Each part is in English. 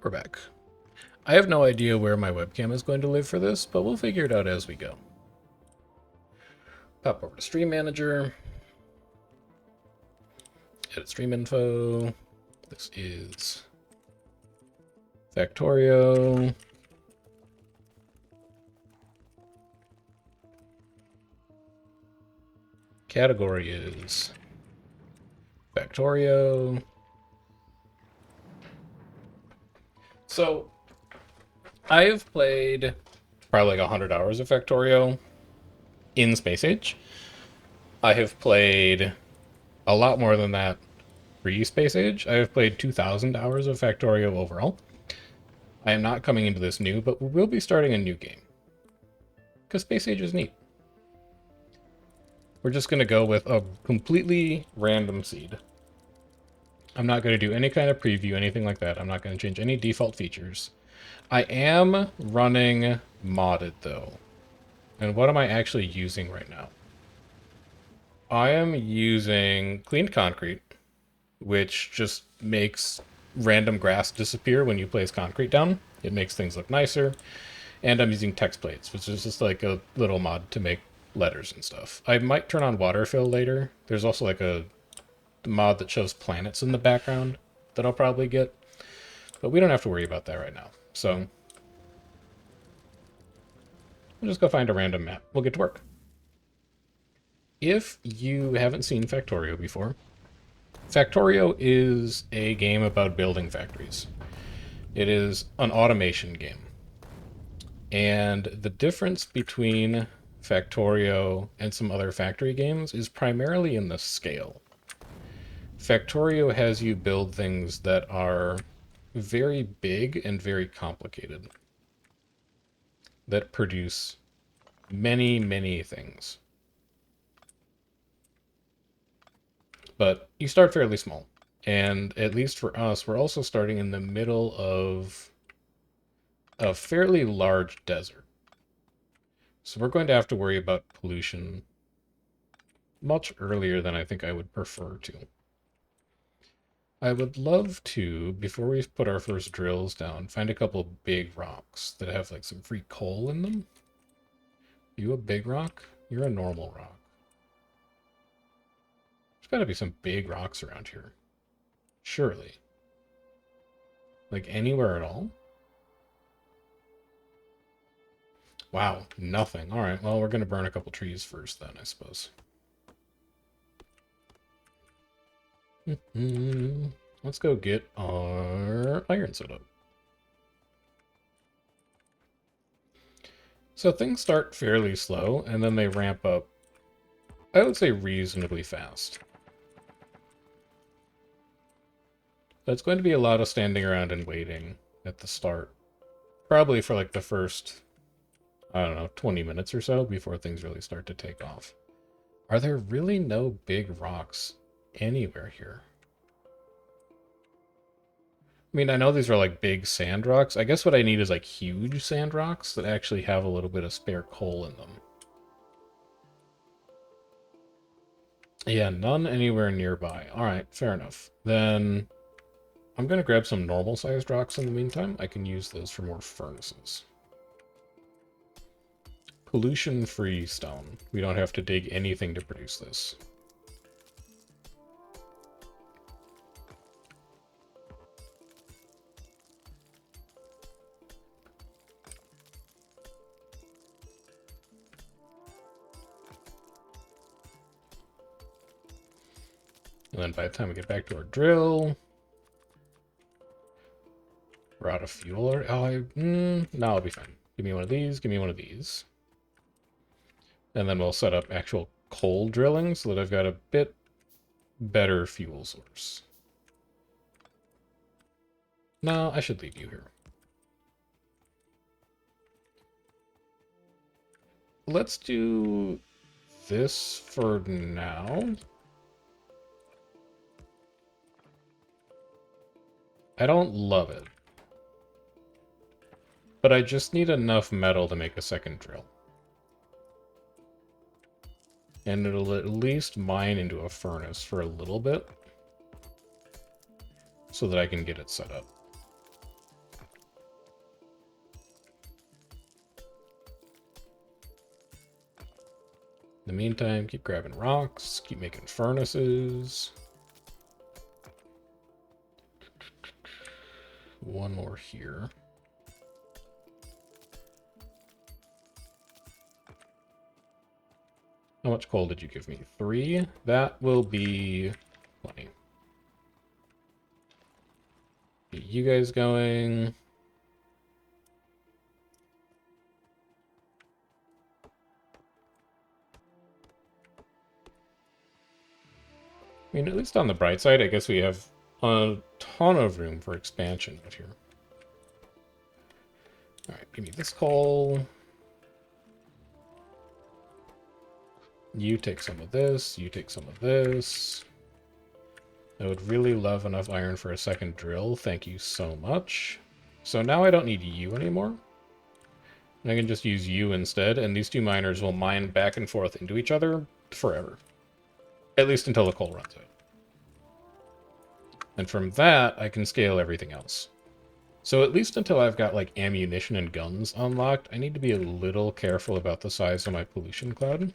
We're back. I have no idea where my webcam is going to live for this, but we'll figure it out as we go. Pop over to Stream Manager. Edit stream info. This is Factorio. Category is Factorio. So, I have played probably like 100 hours of Factorio in Space Age. I have played a lot more than that pre-Space Age. I have played 2,000 hours of Factorio overall. I am not coming into this new, but we will be starting a new game. Because Space Age is neat. We're just going to go with a completely random seed. I'm not going to do any kind of preview, anything like that. I'm not going to change any default features. I am running modded, though. And what am I actually using right now? I am using cleaned concrete, which just makes random grass disappear when you place concrete down. It makes things look nicer. And I'm using text plates, which is just like a little mod to make letters and stuff. I might turn on water fill later. There's also like a mod that shows planets in the background that I'll probably get. But we don't have to worry about that right now. So we'll just go find a random map. We'll get to work. If you haven't seen Factorio before, Factorio is a game about building factories. It is an automation game. And the difference between Factorio and some other factory games is primarily in the scale. Factorio has you build things that are very big and very complicated, that produce many, many things. But you start fairly small. And at least for us, we're also starting in the middle of a fairly large desert. So we're going to have to worry about pollution much earlier than I think I would prefer to. I would love to, before we put our first drills down, find a couple of big rocks that have like some free coal in them. You a big rock? You're a normal rock. There's got to be some big rocks around here. Surely. Like anywhere at all? Wow, nothing. Alright, well, we're going to burn a couple trees first then, I suppose. Let's go get our iron set up. So things start fairly slow, and then they ramp up, I would say, reasonably fast. It's going to be a lot of standing around and waiting at the start. Probably for like the first, I don't know, 20 minutes or so before things really start to take off. Are there really no big rocks anywhere here? I mean, I know these are like big sand rocks. I guess what I need is like huge sand rocks that actually have a little bit of spare coal in them. Yeah, none anywhere nearby. Alright, fair enough. Then I'm going to grab some normal-sized rocks in the meantime. I can use those for more furnaces. Pollution-free stone. We don't have to dig anything to produce this. And then by the time we get back to our drill, we're out of fuel already. Oh, no, I'll be fine. Give me one of these, give me one of these. And then we'll set up actual coal drilling so that I've got a bit better fuel source. No, I should leave you here. Let's do this for now. I don't love it. But I just need enough metal to make a second drill. And it'll at least mine into a furnace for a little bit, so that I can get it set up. In the meantime, keep grabbing rocks, keep making furnaces. One more here. How much coal did you give me? 3? That will be plenty. Get you guys going. I mean, at least on the bright side, I guess we have a ton of room for expansion out here. Alright, give me this coal. You take some of this, you take some of this. I would really love enough iron for a second drill. Thank you so much. So now I don't need you anymore. I can just use you instead, and these two miners will mine back and forth into each other forever. At least until the coal runs out. And from that, I can scale everything else. So at least until I've got, like, ammunition and guns unlocked, I need to be a little careful about the size of my pollution cloud.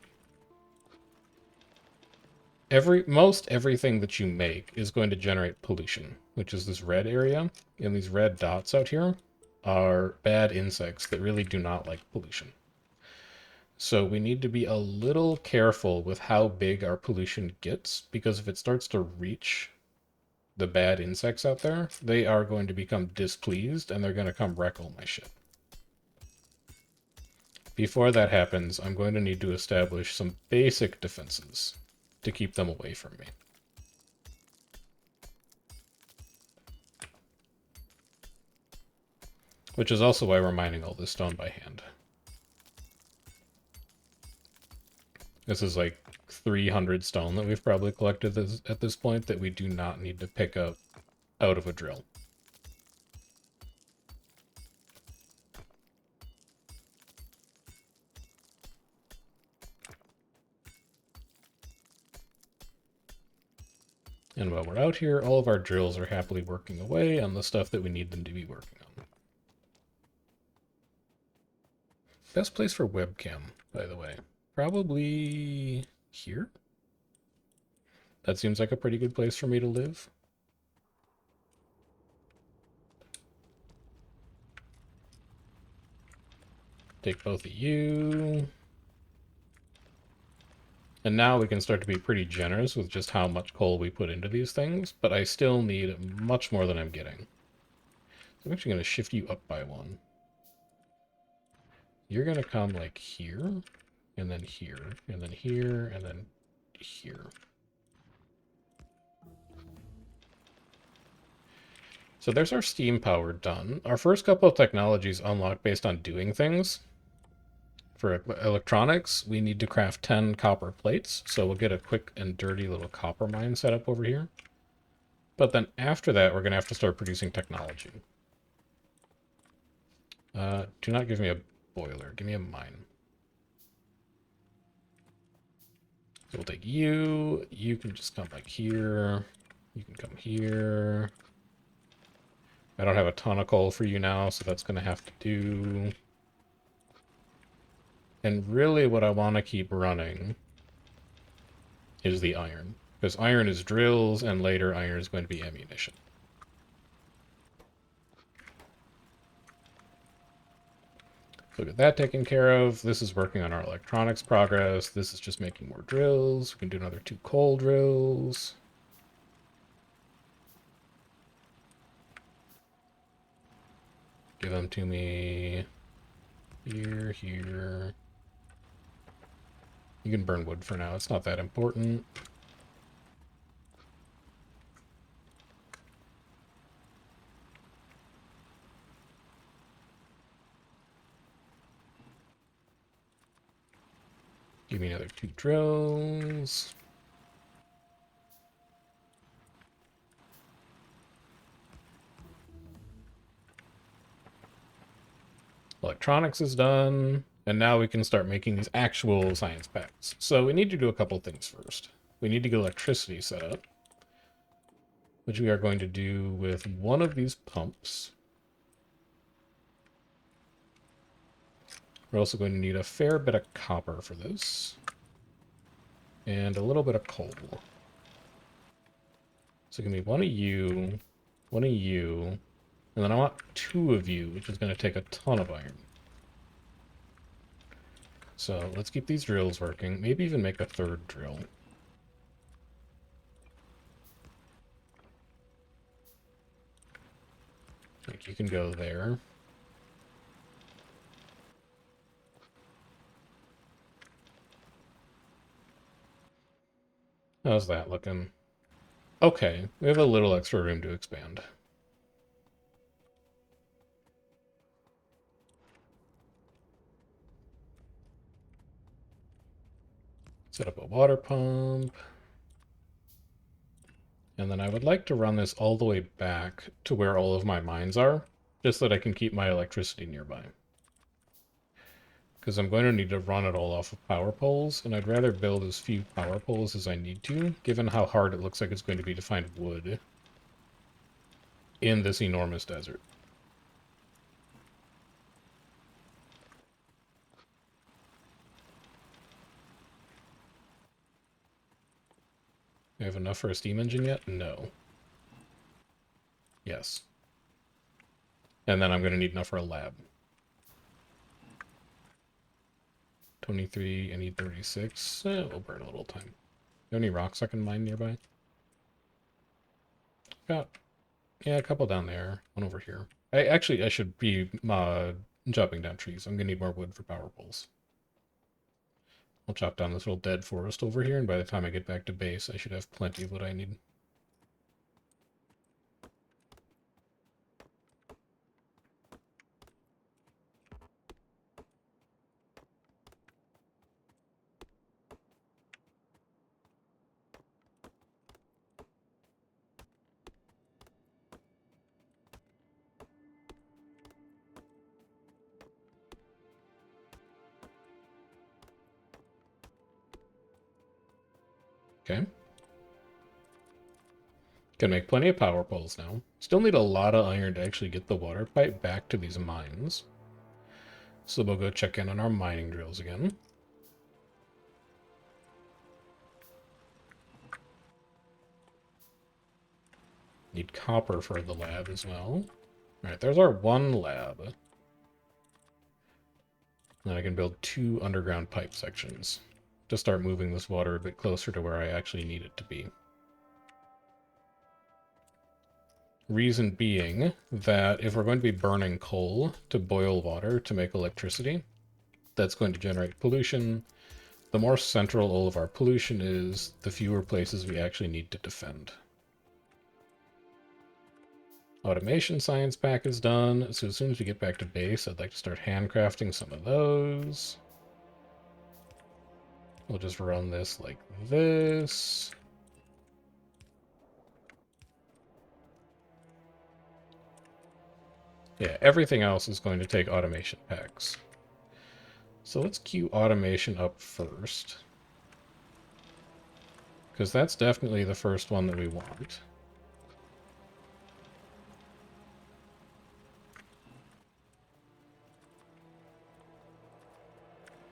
Most everything that you make is going to generate pollution, which is this red area, and these red dots out here are bad insects that really do not like pollution. So we need to be a little careful with how big our pollution gets, because if it starts to reach the bad insects out there, they are going to become displeased, and they're going to come wreck all my shit. Before that happens, I'm going to need to establish some basic defenses to keep them away from me. Which is also why we're mining all this stone by hand. This is like 300 stone that we've probably collected at this point that we do not need to pick up out of a drill. And while we're out here, all of our drills are happily working away on the stuff that we need them to be working on. Best place for webcam, by the way. Probably here? That seems like a pretty good place for me to live. Take both of you. And now we can start to be pretty generous with just how much coal we put into these things, but I still need much more than I'm getting. So I'm actually going to shift you up by 1. You're going to come like here, and then here, and then here, and then here. So there's our steam power done. Our first couple of technologies unlocked based on doing things. For electronics, we need to craft 10 copper plates, so we'll get a quick and dirty little copper mine set up over here. But then after that, we're going to have to start producing technology. Do not give me a boiler. Give me a mine. So we'll take you. You can just come like here. You can come here. I don't have a ton of coal for you now, so that's going to have to do. And really what I want to keep running is the iron. Because iron is drills, and later iron is going to be ammunition. So get that taken care of. This is working on our electronics progress. This is just making more drills. We can do another 2 coal drills. Give them to me. Here, here. You can burn wood for now. It's not that important. Give me another 2 drills. Electronics is done. And now we can start making these actual science packs. So we need to do a couple things first. We need to get electricity set up, which we are going to do with one of these pumps. We're also going to need a fair bit of copper for this. and a little bit of coal. So give me one of you, and then I want 2 of you, which is going to take a ton of iron. So let's keep these drills working. Maybe even make a 3rd drill. Like, you can go there. How's that looking? Okay, we have a little extra room to expand. Set up a water pump. And then I would like to run this all the way back to where all of my mines are, just so that I can keep my electricity nearby. Because I'm going to need to run it all off of power poles, and I'd rather build as few power poles as I need to, given how hard it looks like it's going to be to find wood in this enormous desert. Do I have enough for a steam engine yet? No. Yes. And then I'm going to need enough for a lab. 23, I need 36. We'll burn a little time. Do you have any rocks I can mine nearby? Got, yeah, a couple down there. One over here. I should be chopping down trees. I'm going to need more wood for power poles. I'll chop down this little dead forest over here, and by the time I get back to base, I should have plenty of what I need. Okay. Can make plenty of power poles now. Still need a lot of iron to actually get the water pipe back to these mines. So we'll go check in on our mining drills again. Need copper for the lab as well. Alright, there's our 1 lab. Then I can build 2 underground pipe sections to start moving this water a bit closer to where I actually need it to be. Reason being that if we're going to be burning coal to boil water to make electricity, that's going to generate pollution. The more central all of our pollution is, the fewer places we actually need to defend. Automation science pack is done, so as soon as we get back to base, I'd like to start handcrafting some of those. We'll just run this like this. Yeah, everything else is going to take automation packs. So let's queue automation up first, because that's definitely the first one that we want.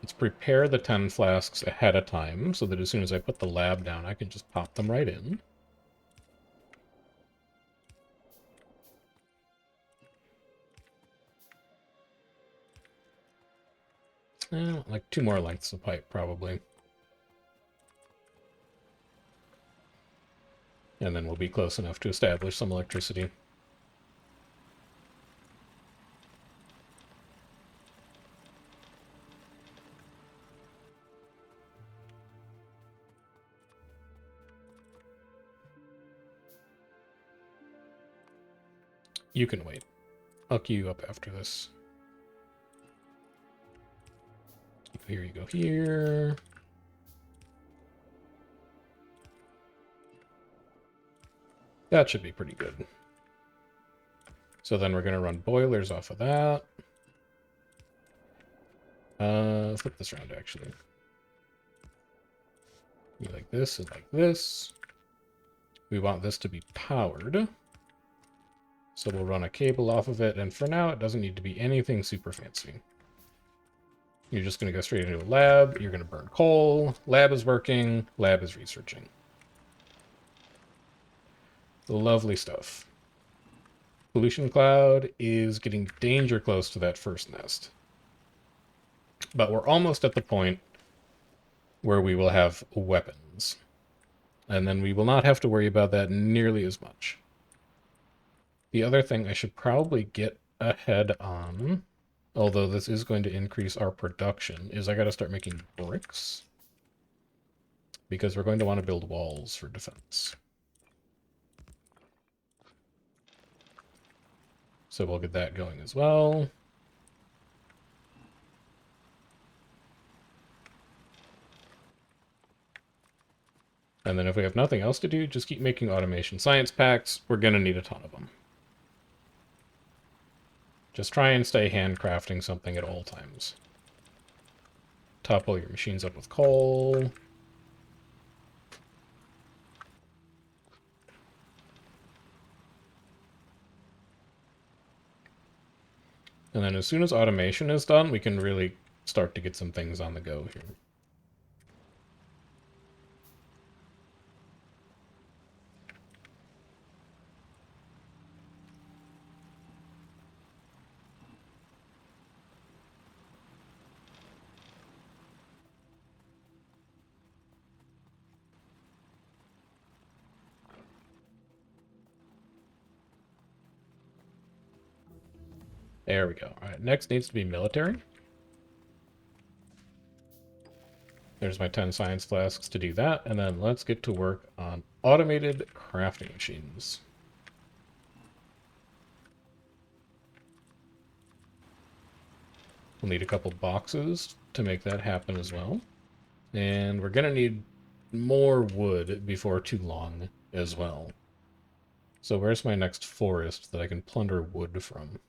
Let's prepare the 10 flasks ahead of time, so that as soon as I put the lab down, I can just pop them right in. Like 2 more lengths of pipe, probably. And then we'll be close enough to establish some electricity. You can wait. I'll queue you up after this. Here you go here. That should be pretty good. So then we're going to run boilers off of that. Flip this around, actually. Be like this and like this. We want this to be powered. So we'll run a cable off of it, and for now it doesn't need to be anything super fancy. You're just going to go straight into a lab. You're going to burn coal. Lab is working. Lab is researching. Lovely stuff. Pollution cloud is getting danger close to that first nest. But we're almost at the point where we will have weapons. And then we will not have to worry about that nearly as much. The other thing I should probably get ahead on, although this is going to increase our production, is I got to start making bricks. Because we're going to want to build walls for defense. So we'll get that going as well. And then if we have nothing else to do, just keep making automation science packs. We're going to need a ton of them. Just try and stay handcrafting something at all times. Top all your machines up with coal. And then as soon as automation is done, we can really start to get some things on the go here. There we go. All right, next needs to be military. There's my 10 science flasks to do that, and then let's get to work on automated crafting machines. We'll need a couple boxes to make that happen as well. And we're going to need more wood before too long as well. So where's my next forest that I can plunder wood from?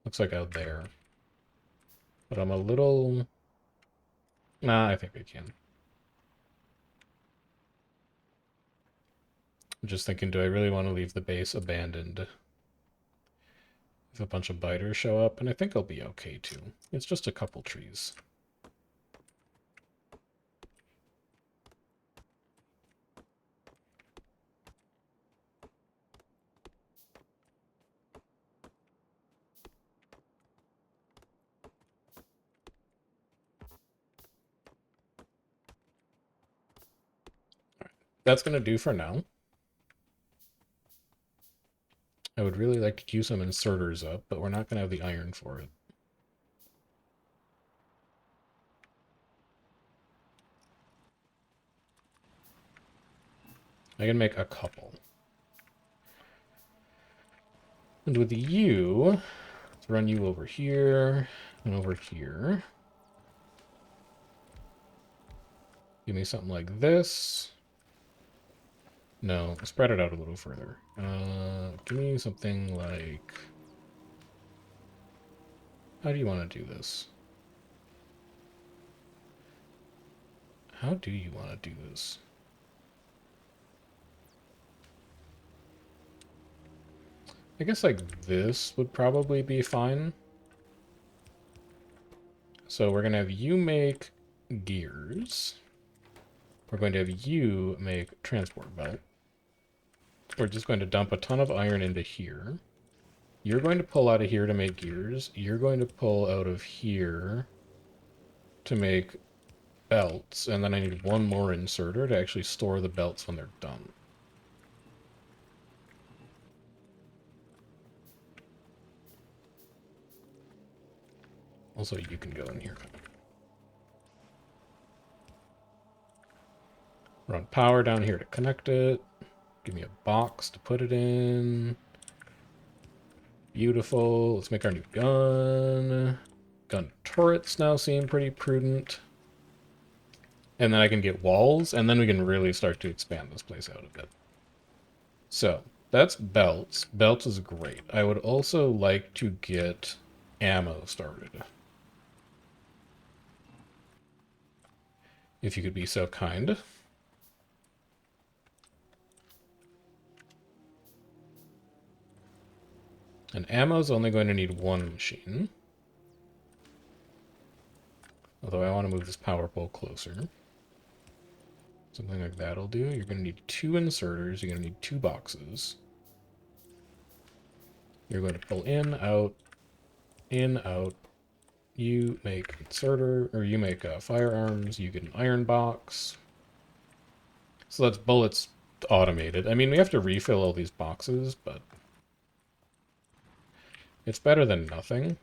Looks like out there. But I'm a little... Nah, I think I can. I'm just thinking, do I really want to leave the base abandoned? If a bunch of biters show up, and I think I'll be okay too. It's just a couple trees. That's going to do for now. I would really like to queue some inserters up, but we're not going to have the iron for it. I can make a couple. And with you, let's run you over here and over here. Give me something like this. No, spread it out a little further. Give me something like... How do you want to do this? How do you want to do this? I guess like this would probably be fine. So we're going to have you make gears. We're going to have you make transport belt. We're just going to dump a ton of iron into here. You're going to pull out of here to make gears. You're going to pull out of here to make belts. And then I need one more inserter to actually store the belts when they're done. Also, you can go in here. Run power down here to connect it. Give me a box to put it in. Beautiful. Let's make our new gun. Gun turrets now seem pretty prudent. And then I can get walls, and then we can really start to expand this place out a bit. So, that's belts. Belts is great. I would also like to get ammo started. If you could be so kind. And ammo's only going to need one machine. Although I want to move this power pole closer. Something like that'll do. You're going to need 2 inserters. You're going to need 2 boxes. You're going to pull in, out, in, out. You make inserter, or you make firearms. You get an iron box. So that's bullets automated. I mean, we have to refill all these boxes, but it's better than nothing.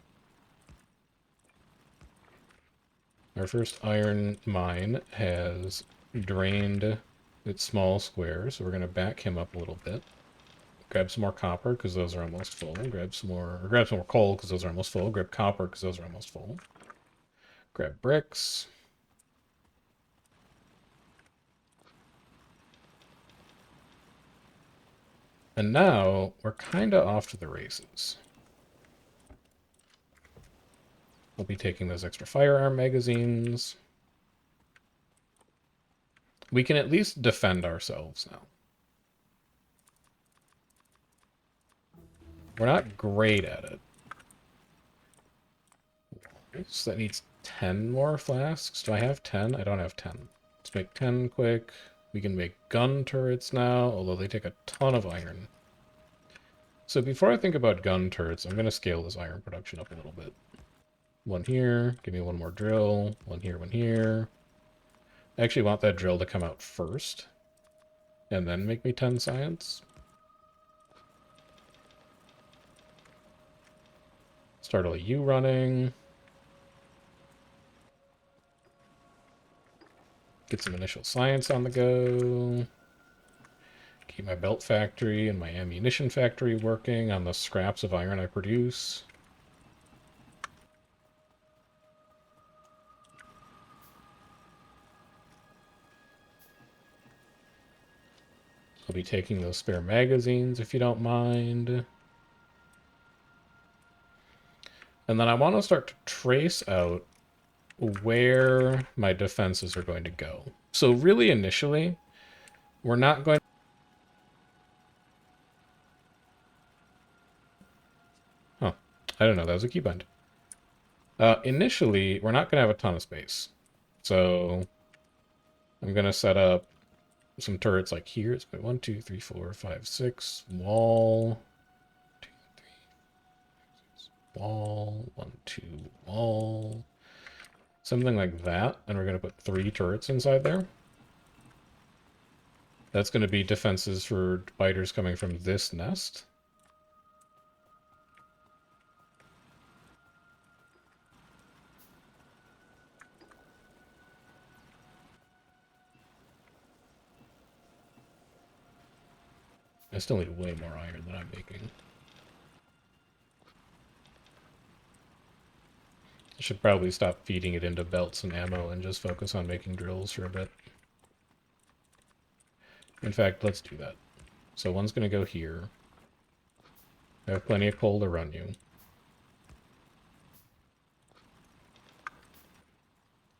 Our first iron mine has drained its small square, so we're going to back him up a little bit. Grab some more copper, because those are almost full. Grab some more coal, because those are almost full. Grab copper, because those are almost full. Grab bricks. And now, we're kind of off to the races. We'll be taking those extra firearm magazines. We can at least defend ourselves now. We're not great at it. So that needs 10 more flasks. Do I have 10? I don't have 10. Let's make 10 quick. We can make gun turrets now, although they take a ton of iron. So before I think about gun turrets, I'm going to scale this iron production up a little bit. 1 here. Give me 1 more drill. 1 here, 1 here. I actually want that drill to come out first. And then make me 10 science. Start a U running. Get some initial science on the go. Keep my belt factory and my ammunition factory working on the scraps of iron I produce. I'll be taking those spare magazines if you don't mind. And then I want to start to trace out where my defenses are going to go. So really initially, we're not going... Huh. I don't know. That was a keybind. Initially, we're not going to have a ton of space. So I'm going to set up some turrets like here. It's going 1, 2, 3, 4, 5, 6. Wall. 2, 3, 6. Wall. 1, 2. Wall. Something like that. And we're going to put 3 turrets inside there. That's going to be defenses for spiders coming from this nest. I still need way more iron than I'm making. I should probably stop feeding it into belts and ammo and just focus on making drills for a bit. In fact, let's do that. So one's going to go here. I have plenty of coal to run you.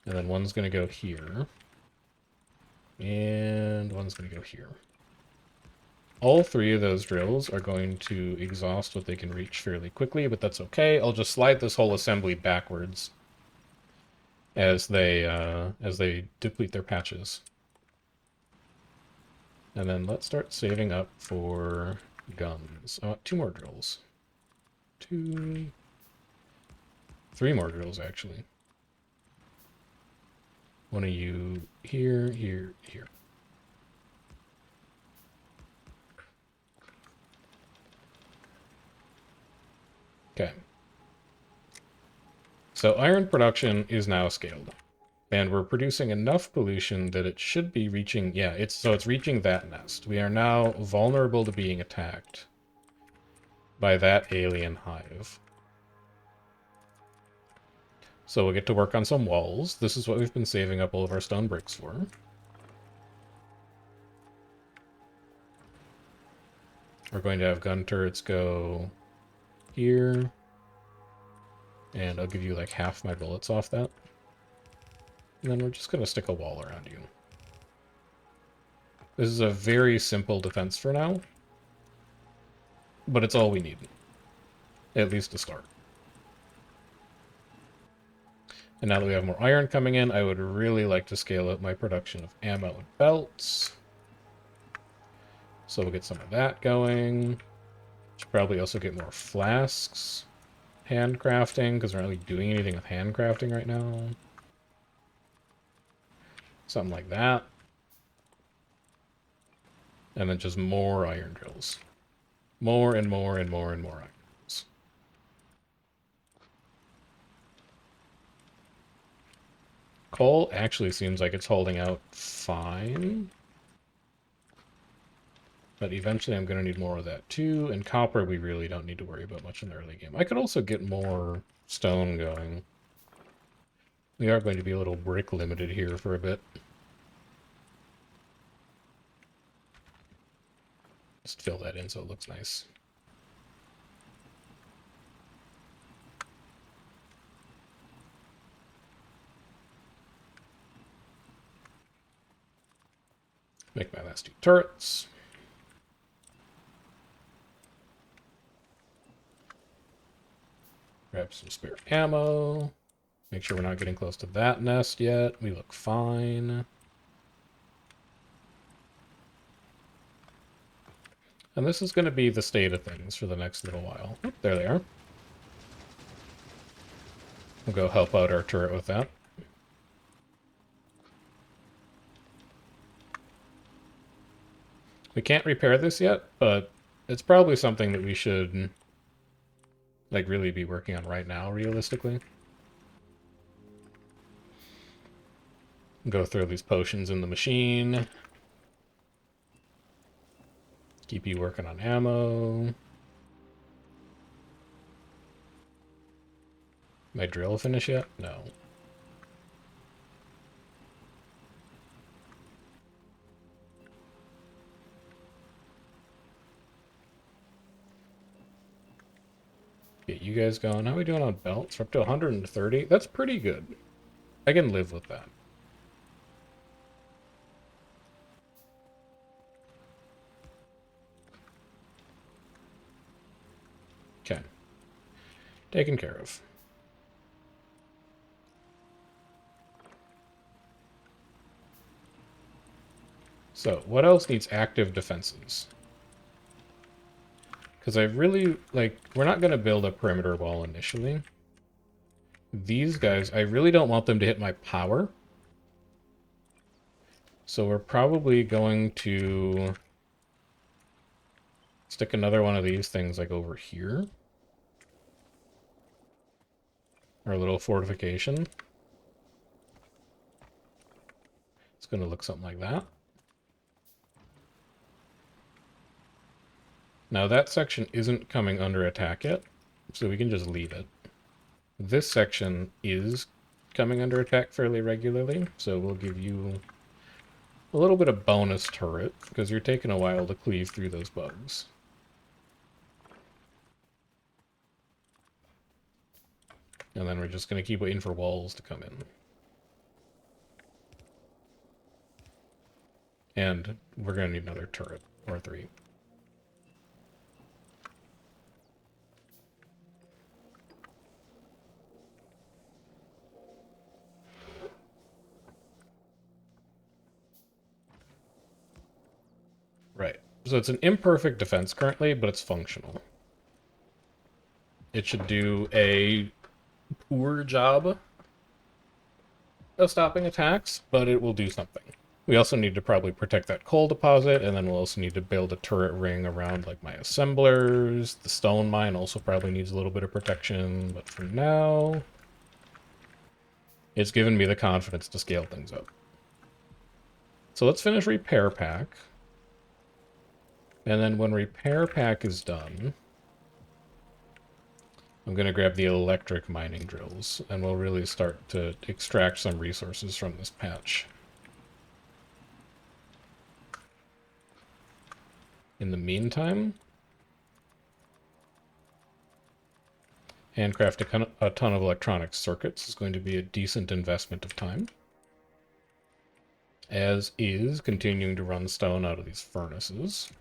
And then one's going to go here. And one's going to go here. All 3 of those drills are going to exhaust what they can reach fairly quickly, but that's okay. I'll just slide this whole assembly backwards as they deplete their patches. And then let's start saving up for guns. I want 2 more drills. 2... 3 more drills, actually. One of you here, here, here. Okay. So iron production is now scaled. And we're producing enough pollution that it should be reaching... Yeah, it's reaching that nest. We are now vulnerable to being attacked by that alien hive. So we'll get to work on some walls. This is what we've been saving up all of our stone bricks for. We're going to have gun turrets go here. And I'll give you like half my bullets off that. And then we're just going to stick a wall around you. This is a very simple defense for now. But it's all we need. At least to start. And now that we have more iron coming in, I would really like to scale up my production of ammo and belts. So we'll get some of that going. Should probably also get more flasks. Handcrafting, because we're not really doing anything with handcrafting right now. Something like that. And then just more iron drills. More and more and more and more iron drills. Coal actually seems like it's holding out fine. But eventually I'm going to need more of that too. And copper we really don't need to worry about much in the early game. I could also get more stone going. We are going to be a little brick limited here for a bit. Just fill that in so it looks nice. Make my last two turrets. Grab some spare ammo. Make sure we're not getting close to that nest yet. We look fine. And this is going to be the state of things for the next little while. Oh, there they are. We'll go help out our turret with that. We can't repair this yet, but it's probably something that we should like really be working on right now, realistically. Go throw these potions in the machine. Keep you working on ammo. My drill finish yet? No. Get you guys going. How are we doing on belts? We're up to 130. That's pretty good. I can live with that. Okay. Taken care of. So, what else needs active defenses? Because I really, like, we're not going to build a perimeter wall initially. These guys, I really don't want them to hit my power. So we're probably going to stick another one of these things, like, over here. Our little fortification. It's going to look something like that. Now that section isn't coming under attack yet, so we can just leave it. This section is coming under attack fairly regularly, so we'll give you a little bit of bonus turret, because you're taking a while to cleave through those bugs. And then we're just going to keep waiting for walls to come in. And we're going to need another turret, or 3. Right. So it's an imperfect defense currently, but it's functional. It should do a poor job of stopping attacks, but it will do something. We also need to probably protect that coal deposit, and then we'll also need to build a turret ring around like my assemblers. The stone mine also probably needs a little bit of protection, but for now, it's given me the confidence to scale things up. So let's finish repair pack. And then when repair pack is done, I'm going to grab the electric mining drills, and we'll really start to extract some resources from this patch. In the meantime, handcraft a ton of electronic circuits is going to be a decent investment of time. As is continuing to run stone out of these furnaces.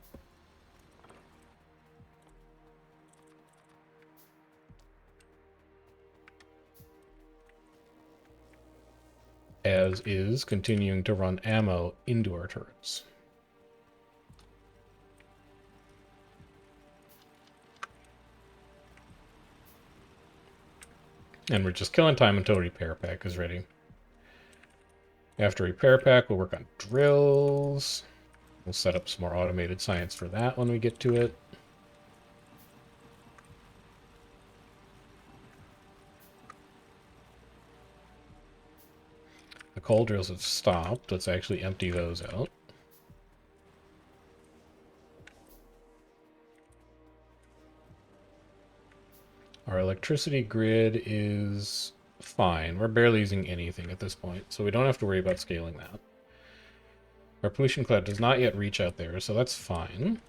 as is continuing to run ammo into our turrets. And we're just killing time until repair pack is ready. After repair pack, we'll work on drills. We'll set up some more automated science for that when we get to it. The coal drills have stopped. Let's actually empty those out. Our electricity grid is fine. We're barely using anything at this point, so we don't have to worry about scaling that. Our pollution cloud does not yet reach out there, so that's fine.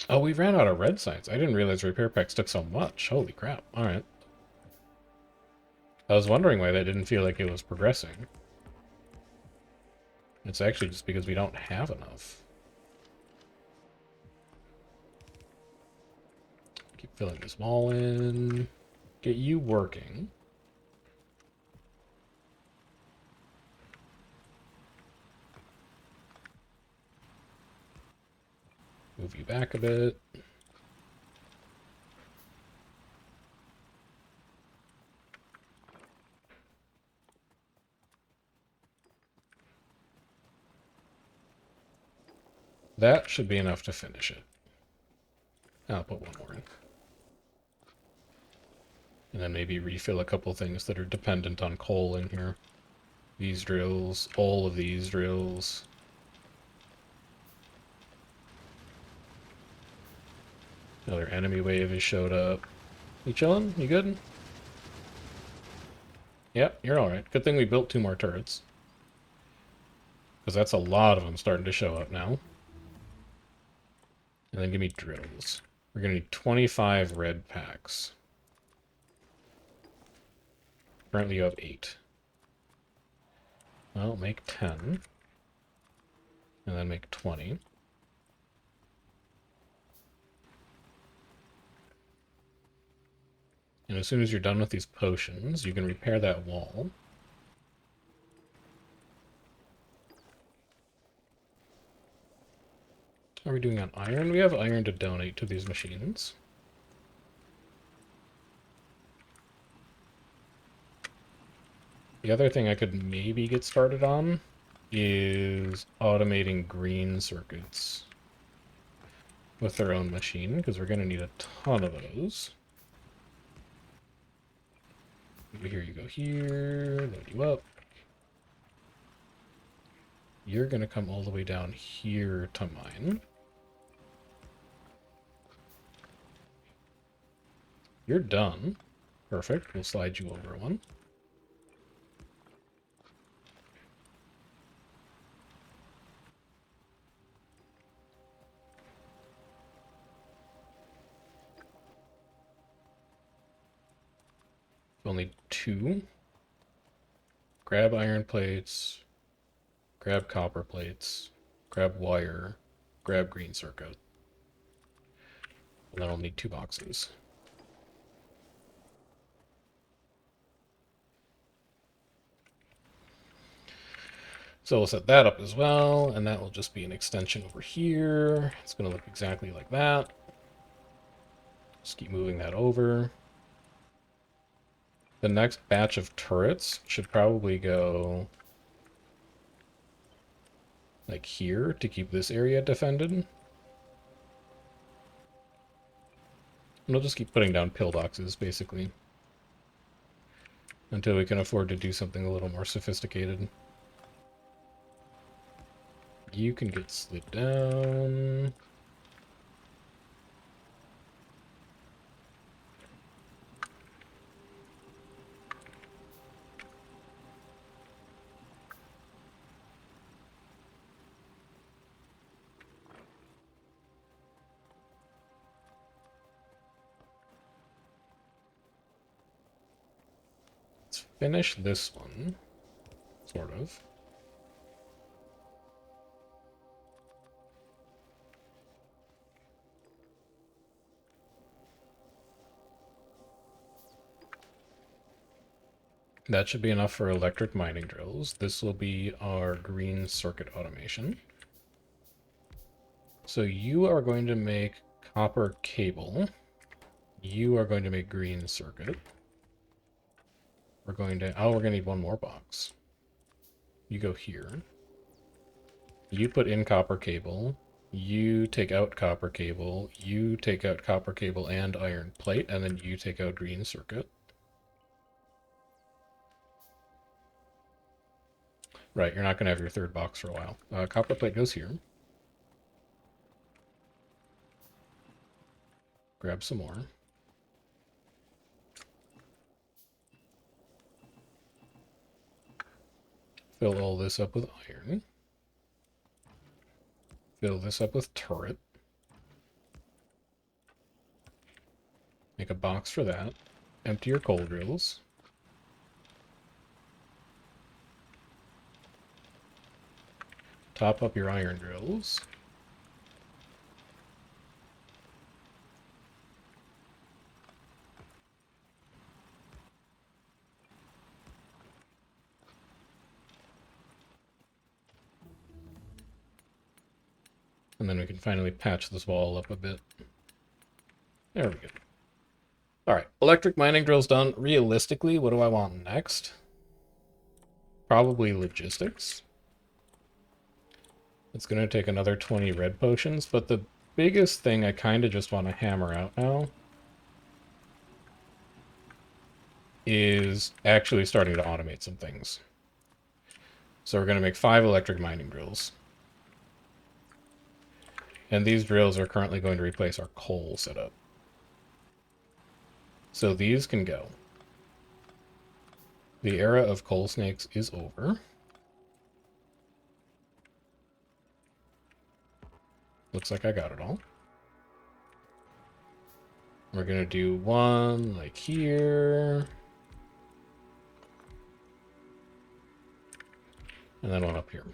Oh, we ran out of red science. I didn't realize repair packs took so much. Holy crap. Alright. I was wondering why that didn't feel like it was progressing. It's actually just because we don't have enough. Keep filling this wall in. Get you working. Move you back a bit. That should be enough to finish it. I'll put one more in. And then maybe refill a couple things that are dependent on coal in here. These drills, all of these drills. Another enemy wave has showed up. You chilling? You good? Yep, you're alright. Good thing we built 2 more turrets. Because that's a lot of them starting to show up now. And then give me drills. We're going to need 25 red packs. Currently you have 8. Well, make 10. And then make 20. And as soon as you're done with these potions, you can repair that wall. How are we doing on iron? We have iron to donate to these machines. The other thing I could maybe get started on is automating green circuits with their own machine, because we're going to need a ton of those. Here you go here, load you up. You're going to come all the way down here to mine. You're done. Perfect. We'll slide you over one. Only 2. Grab iron plates. Grab copper plates. Grab wire. Grab green circuit. And then I'll need 2 boxes. So we'll set that up as well, and that will just be an extension over here. It's going to look exactly like that. Just keep moving that over. The next batch of turrets should probably go like here to keep this area defended. And we'll just keep putting down pillboxes, basically, until we can afford to do something a little more sophisticated. You can get slid down. Let's finish this one, sort of. That should be enough for electric mining drills. This will be our green circuit automation. So you are going to make copper cable. You are going to make green circuit. We're going to need one more box. You go here. You put in copper cable. You take out copper cable. You take out copper cable and iron plate, and then you take out green circuit. Right, you're not going to have your third box for a while. Copper plate goes here. Grab some more. Fill all this up with iron. Fill this up with turret. Make a box for that. Empty your coal drills. Top up your iron drills. And then we can finally patch this wall up a bit. There we go. Alright, electric mining drill's done. Realistically, what do I want next? Probably logistics. It's going to take another 20 red potions, but the biggest thing I kind of just want to hammer out now is actually starting to automate some things. So we're going to make 5 electric mining drills. And these drills are currently going to replace our coal setup. So these can go. The era of coal snakes is over. Looks like I got it all. We're going to do one like here. And then one up here.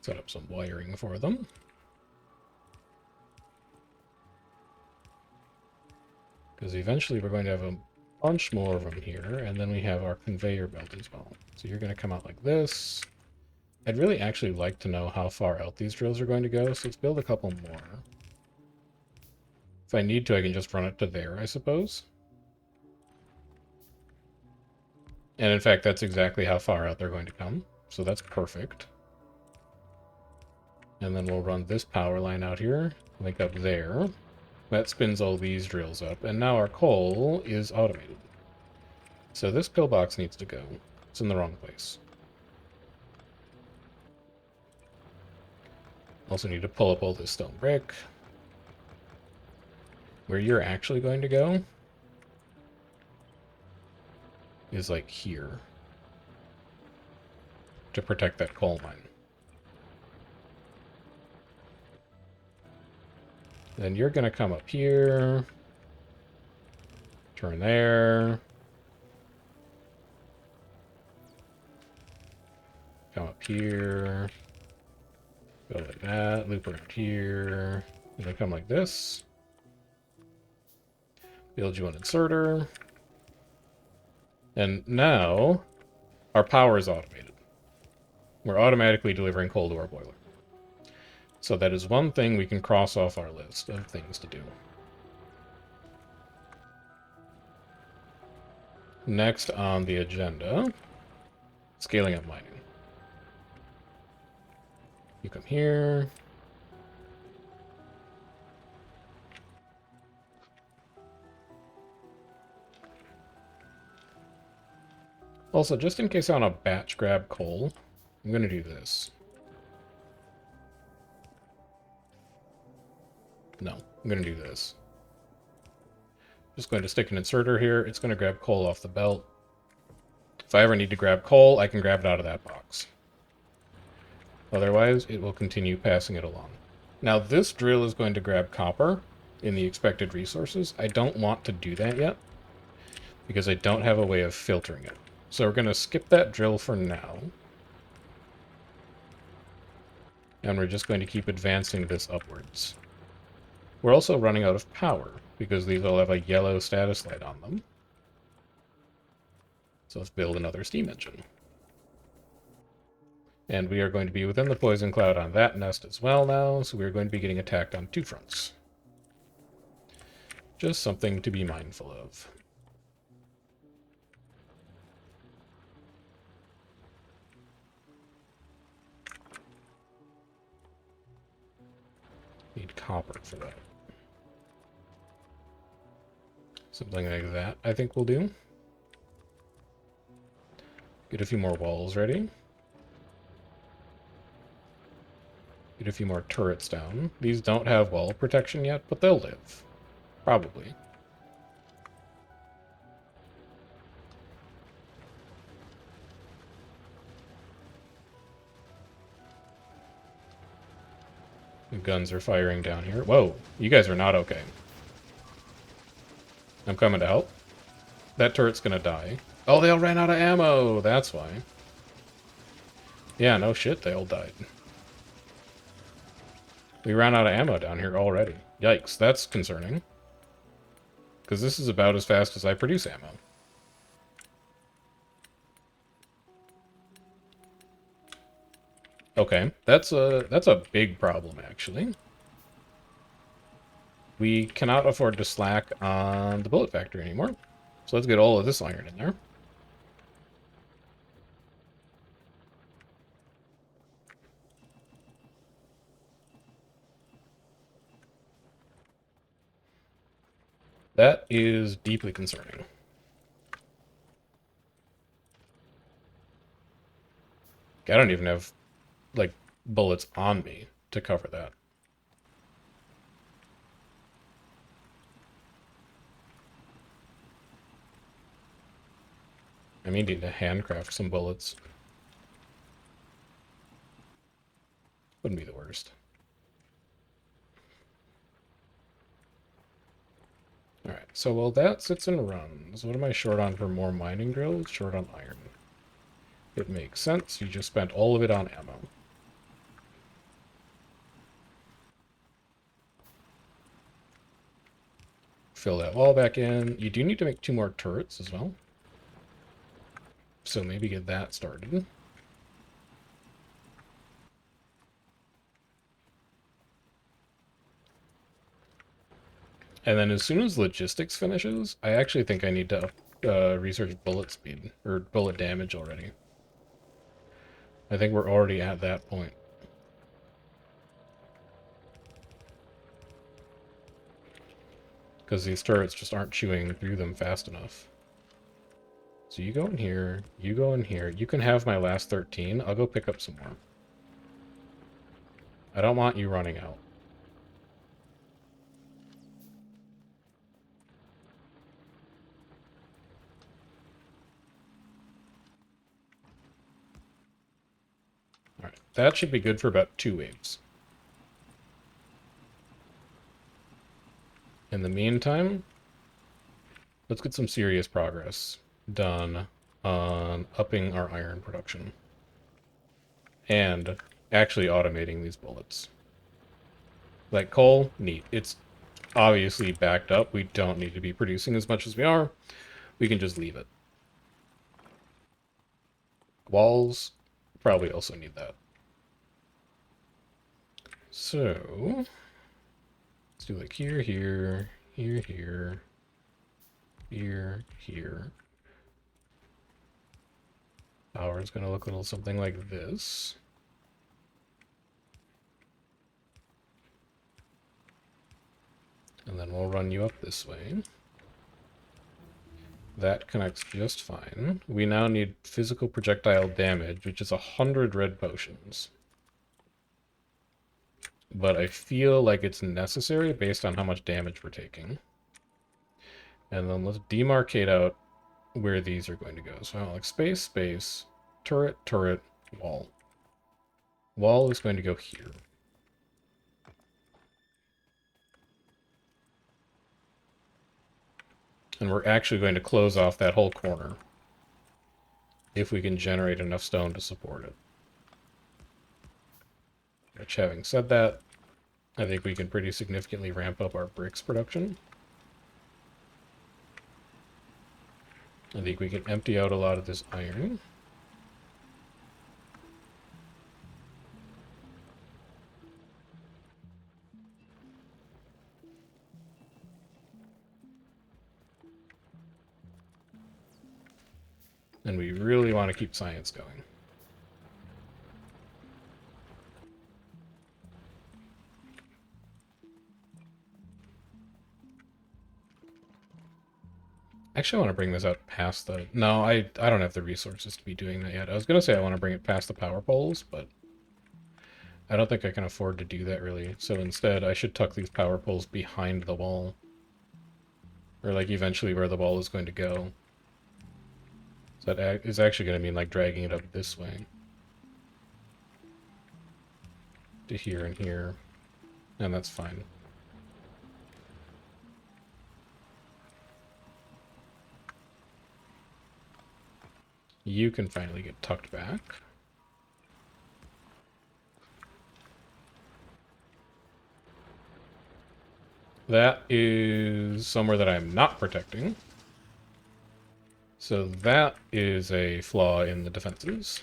Set up some wiring for them. Because eventually we're going to have a bunch more of them here, and then we have our conveyor belt as well. So you're going to come out like this. I'd really actually like to know how far out these drills are going to go, so let's build a couple more. If I need to, I can just run it to there, I suppose. And in fact, that's exactly how far out they're going to come, so that's perfect. And then we'll run this power line out here, link up there. That spins all these drills up, and now our coal is automated. So this pillbox needs to go. It's in the wrong place. Also need to pull up all this stone brick. Where you're actually going to go is like here. To protect that coal mine. Then you're going to come up here. Turn there. Come up here. Go like that. Loop around here. And then come like this. Build you an inserter. And now our power is automated. We're automatically delivering coal to our boiler. So that is one thing we can cross off our list of things to do. Next on the agenda, scaling up mining. You come here. Also, just in case I want to batch grab coal, I'm going to do this. No, I'm going to do this. Just going to stick an inserter here. It's going to grab coal off the belt. If I ever need to grab coal, I can grab it out of that box. Otherwise, it will continue passing it along. Now, this drill is going to grab copper in the expected resources. I don't want to do that yet, because I don't have a way of filtering it. So we're going to skip that drill for now. And we're just going to keep advancing this upwards. We're also running out of power, because these all have a yellow status light on them. So let's build another steam engine. And we are going to be within the poison cloud on that nest as well now, so we're going to be getting attacked on 2 fronts. Just something to be mindful of. Need copper for that. Something like that, I think we'll do. Get a few more walls ready. Get a few more turrets down. These don't have wall protection yet, but they'll live. Probably. The guns are firing down here. Whoa, you guys are not okay. I'm coming to help. That turret's gonna die. Oh, they all ran out of ammo! That's why. Yeah, no shit, they all died. We ran out of ammo down here already. Yikes, that's concerning. Because this is about as fast as I produce ammo. Okay, that's a big problem, actually. We cannot afford to slack on the bullet factory anymore. So let's get all of this iron in there. That is deeply concerning. I don't even have, like, bullets on me to cover that. I may need to handcraft some bullets. Wouldn't be the worst. Alright, so while that sits and runs, what am I short on for more mining drills? Short on iron. It makes sense, you just spent all of it on ammo. Fill that wall back in. You do need to make 2 more turrets as well. So maybe get that started. And then as soon as logistics finishes, I actually think I need to research bullet speed, or bullet damage already. I think we're already at that point. Because these turrets just aren't chewing through them fast enough. So you go in here, you go in here. You can have my last 13. I'll go pick up some more. I don't want you running out. Alright, that should be good for about 2 waves. In the meantime, let's get some serious progress done on upping our iron production. And actually automating these bullets. Like coal, neat. It's obviously backed up. We don't need to be producing as much as we are. We can just leave it. Walls, probably also need that. So, let's do like here, here, here, here, here, here. Power is going to look a little something like this. And then we'll run you up this way. That connects just fine. We now need physical projectile damage, which is 100 red potions. But I feel like it's necessary based on how much damage we're taking. And then let's demarcate out where these are going to go. So like space, space, turret, turret, wall. Wall is going to go here. And we're actually going to close off that whole corner if we can generate enough stone to support it. Which, having said that, I think we can pretty significantly ramp up our bricks production. I think we can empty out a lot of this iron. And we really want to keep science going. Actually, I want to bring this out past the... No, I don't have the resources to be doing that yet. I was going to say I want to bring it past the power poles, but I don't think I can afford to do that, really. So instead, I should tuck these power poles behind the wall. Or, like, eventually where the wall is going to go. So that is actually going to mean, like, dragging it up this way. To here and here. And that's fine. You can finally get tucked back. That is somewhere that I'm not protecting. So that is a flaw in the defenses.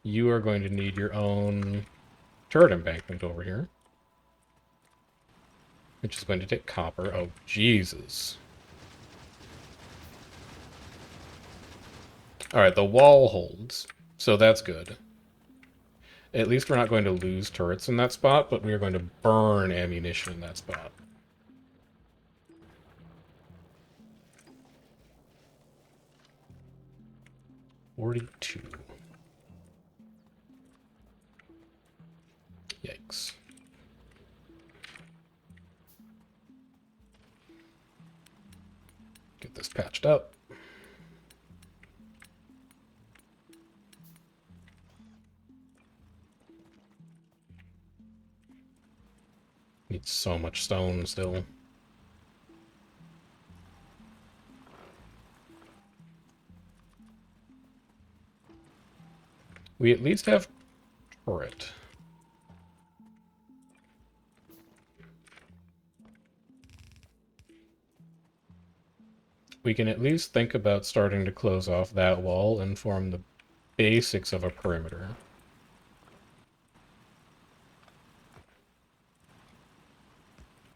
You are going to need your own turret embankment over here. Which is going to take copper. Oh, Jesus. Alright, the wall holds. So that's good. At least we're not going to lose turrets in that spot, but we are going to burn ammunition in that spot. $42. Yikes. Get this patched up. Need so much stone still. We at least have turret. We can at least think about starting to close off that wall and form the basics of a perimeter.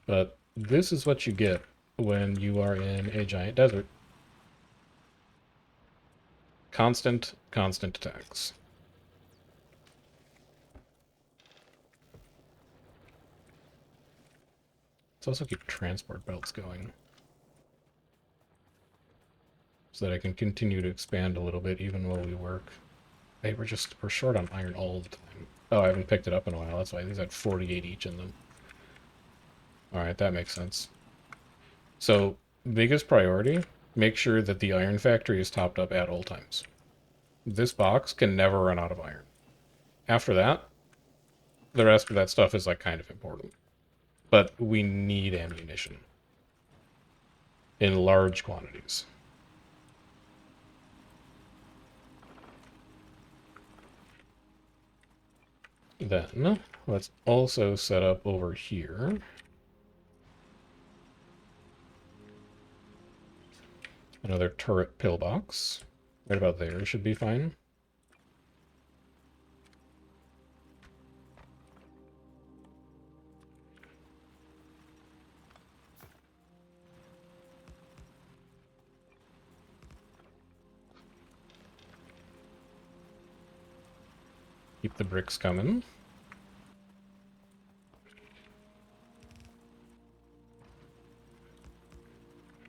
But this is what you get when you are in a giant desert. Constant attacks. Let's also keep transport belts going. So that I can continue to expand a little bit even while we work. Hey, we're short on iron all the time. Oh, I haven't picked it up in a while, that's why these had 48 each in them. Alright, that makes sense. So, biggest priority, make sure that the iron factory is topped up at all times. This box can never run out of iron. After that, the rest of that stuff is like kind of important. But we need ammunition. In large quantities. Then, let's also set up over here. Another turret pillbox. Right about there should be fine. Keep the bricks coming.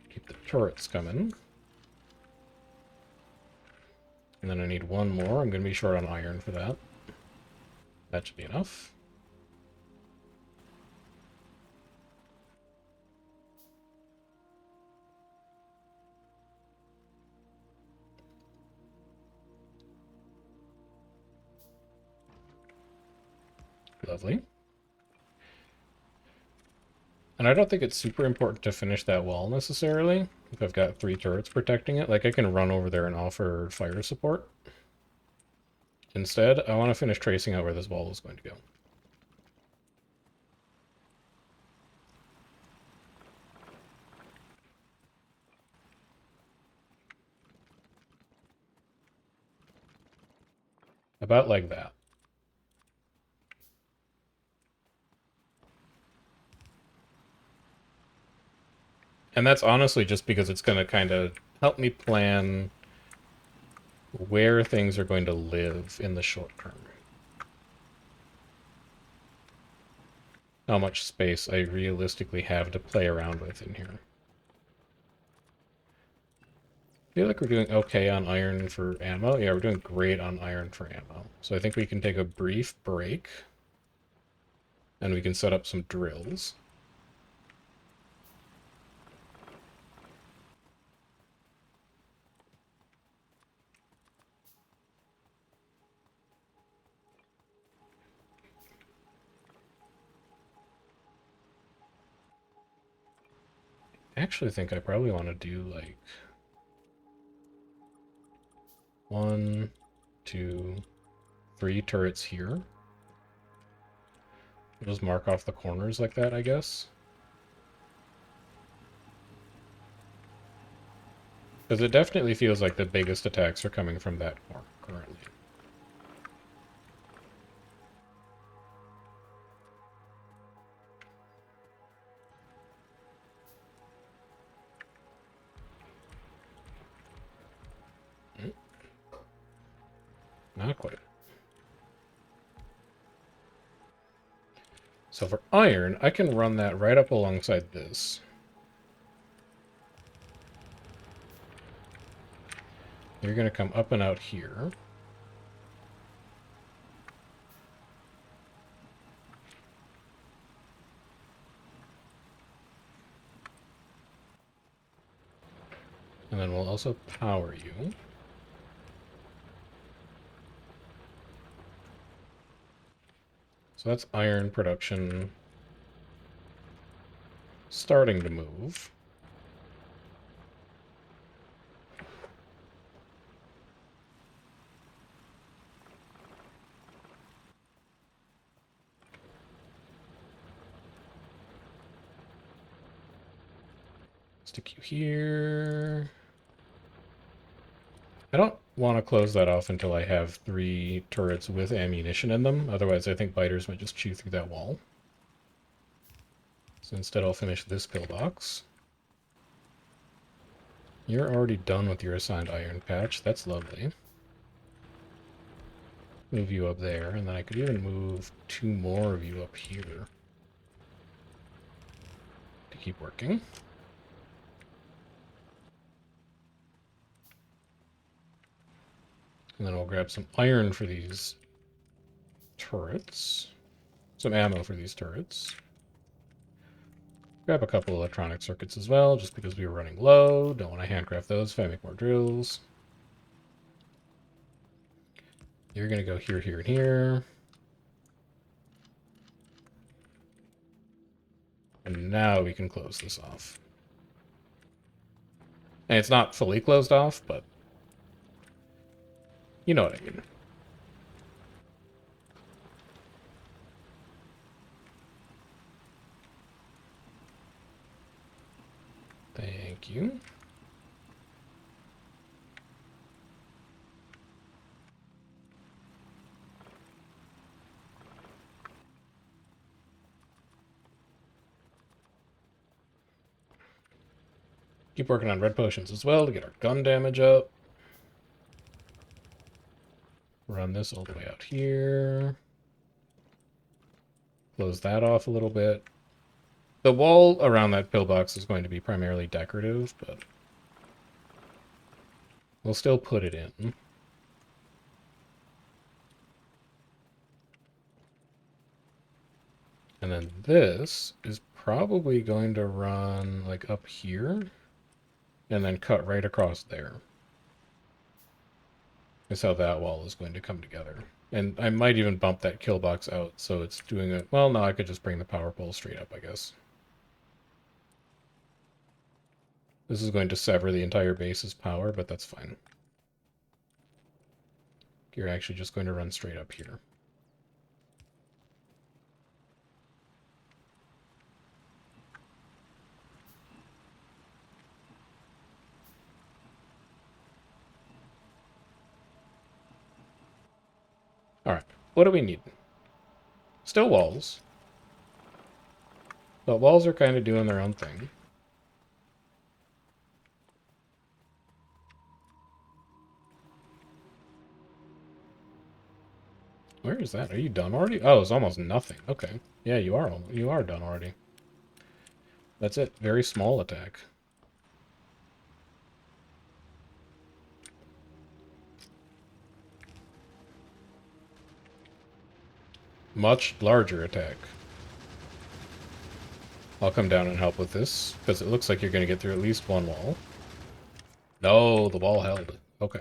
Keep the turrets coming. And then I need one more. I'm going to be short on iron for that. That should be enough. Lovely. And I don't think it's super important to finish that wall necessarily, if I've got 3 turrets protecting it. Like, I can run over there and offer fire support. Instead, I want to finish tracing out where this wall is going to go. about like that. And that's honestly just because it's going to kind of help me plan where things are going to live in the short term. How much space I realistically have to play around with in here. I feel like we're doing okay on iron for ammo. Yeah, we're doing great on iron for ammo. So I think we can take a brief break. And we can set up some drills. I actually think I probably want to do like 1, 2, 3 turrets here. Just mark off the corners like that, I guess. Because it definitely feels like the biggest attacks are coming from that corner currently. Not quite. So for iron, I can run that right up alongside this. You're going to come up and out here. And then we'll also power you. So that's iron production starting to move. Stick you here. I don't want to close that off until I have 3 turrets with ammunition in them. Otherwise, I think biters might just chew through that wall. So instead, I'll finish this pillbox. You're already done with your assigned iron patch. That's lovely. Move you up there, and then I could even move 2 more of you up here to keep working. And then we'll grab some iron for these turrets. Some ammo for these turrets. Grab a couple electronic circuits as well, just because we were running low. Don't want to handcraft those if I make more drills. You're going to go here, here, and here. And now we can close this off. And it's not fully closed off, but you know what I mean. Thank you. Keep working on red potions as well to get our gun damage up. Run this all the way out here. Close that off a little bit. The wall around that pillbox is going to be primarily decorative, but we'll still put it in. And then this is probably going to run like up here and then cut right across there. That's how that wall is going to come together. And I might even bump that kill box out so it's doing it. Well, no, I could just bring the power pole straight up, I guess. This is going to sever the entire base's power, but that's fine. You're actually just going to run straight up here. Alright, what do we need? Still walls. But walls are kind of doing their own thing. Where is that? Are you done already? Oh, it's almost nothing. Okay. Yeah, you are done already. That's it. Very small attack. Much larger attack. I'll come down and help with this, because it looks like you're going to get through at least one wall. No, the wall held. Okay.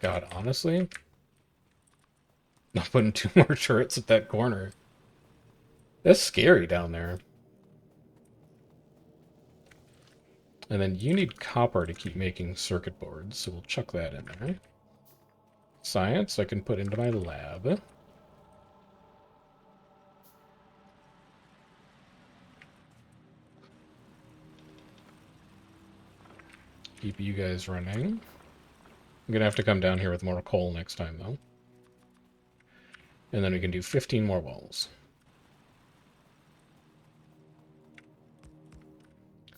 God, honestly, I'm putting 2 more turrets at that corner. That's scary down there. And then you need copper to keep making circuit boards, so we'll chuck that in there. Science I can put into my lab. Keep you guys running. I'm going to have to come down here with more coal next time, though. And then we can do 15 more walls.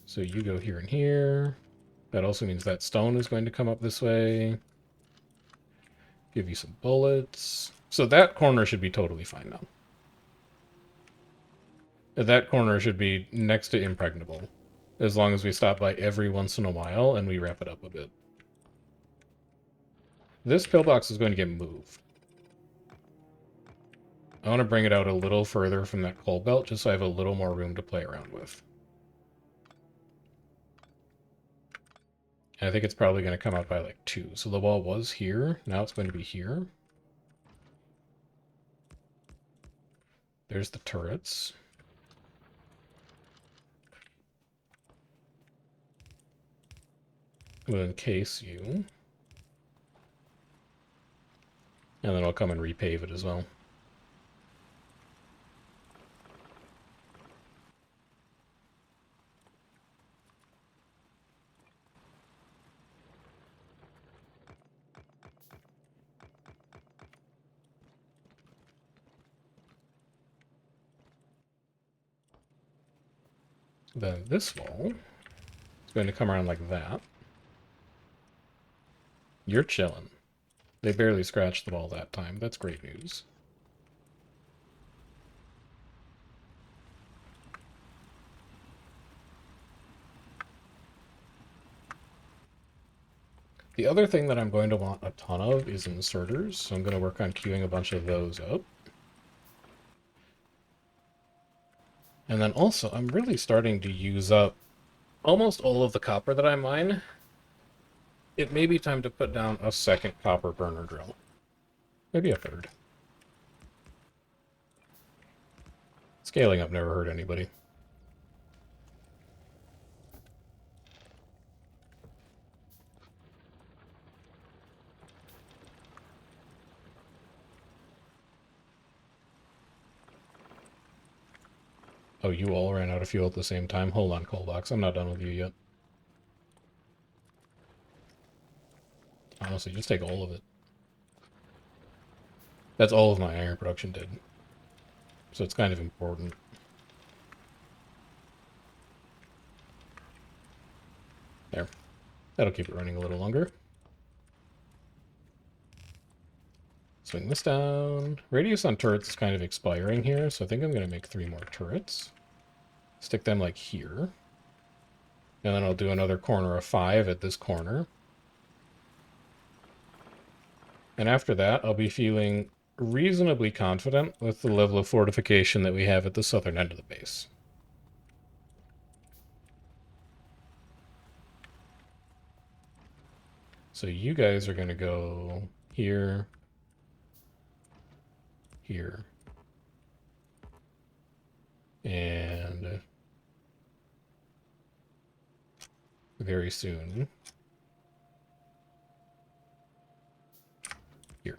So you go here and here. That also means that stone is going to come up this way. Give you some bullets. So that corner should be totally fine now. That corner should be next to impregnable. As long as we stop by every once in a while and we wrap it up a bit. This pillbox is going to get moved. I want to bring it out a little further from that coal belt just so I have a little more room to play around with. And I think it's probably going to come out by like 2. So the wall was here. Now it's going to be here. There's the turrets. We'll encase you. And then I'll come and repave it as well. Then this wall is going to come around like that. You're chilling. They barely scratched the wall that time. That's great news. The other thing that I'm going to want a ton of is inserters, so I'm going to work on queuing a bunch of those up. And then also, I'm really starting to use up almost all of the copper that I mine. It may be time to put down a second copper burner drill. Maybe a third. Scaling up never hurt anybody. Oh, you all ran out of fuel at the same time? Hold on, Coalbox. I'm not done with you yet. Honestly, just take all of it. That's all of my iron production did. So it's kind of important. There. That'll keep it running a little longer. Swing this down. Radius on turrets is kind of expiring here, so I think I'm going to make 3 more turrets. Stick them like here. And then I'll do another corner of 5 at this corner. And after that, I'll be feeling reasonably confident with the level of fortification that we have at the southern end of the base. So you guys are going to go here, here, and very soon here.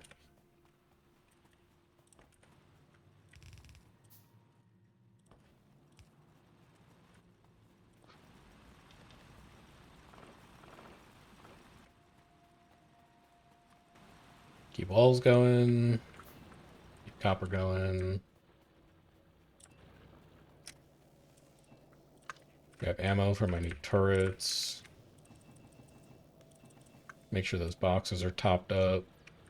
Keep walls going. Keep copper going. Grab ammo for my new turrets. Make sure those boxes are topped up.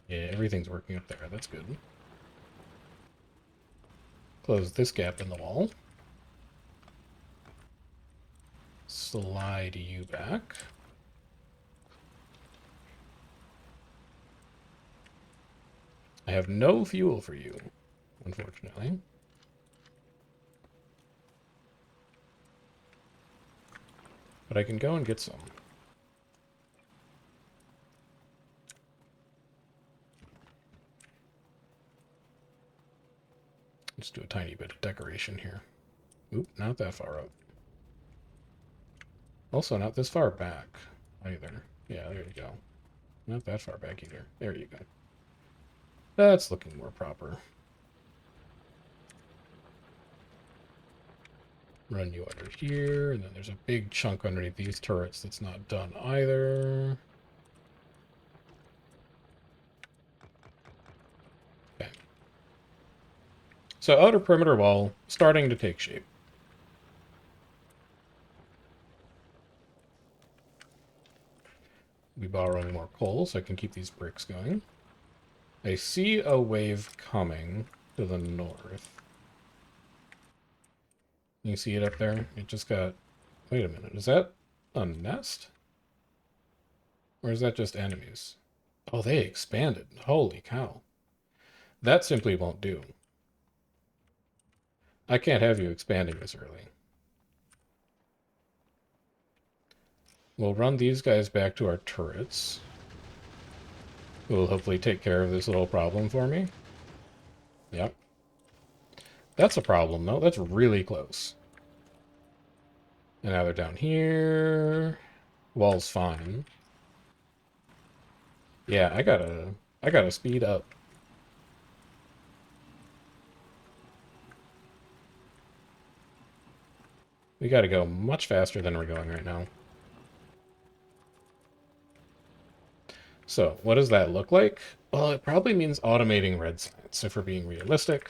Yeah, everything's working up there. That's good. Close this gap in the wall. Slide you back. I have no fuel for you, unfortunately. But I can go and get some. Let's do a tiny bit of decoration here. Oop, not that far up. Also, not this far back either. Yeah, there you go. Not that far back either. There you go. That's looking more proper. Run you under here, and then there's a big chunk underneath these turrets that's not done either. Okay. So outer perimeter wall starting to take shape. Be borrowing more coal so I can keep these bricks going. I see a wave coming to the north. You see it up there? It just got... Wait a minute. Is that a nest? Or is that just enemies? Oh, they expanded. Holy cow. That simply won't do. I can't have you expanding this early. We'll run these guys back to our turrets. Who will hopefully take care of this little problem for me. Yep. That's a problem, though. That's really close. And now they're down here. Wall's fine. Yeah, I gotta speed up. We gotta go much faster than we're going right now. So, what does that look like? Well, it probably means automating red science, if we're being realistic.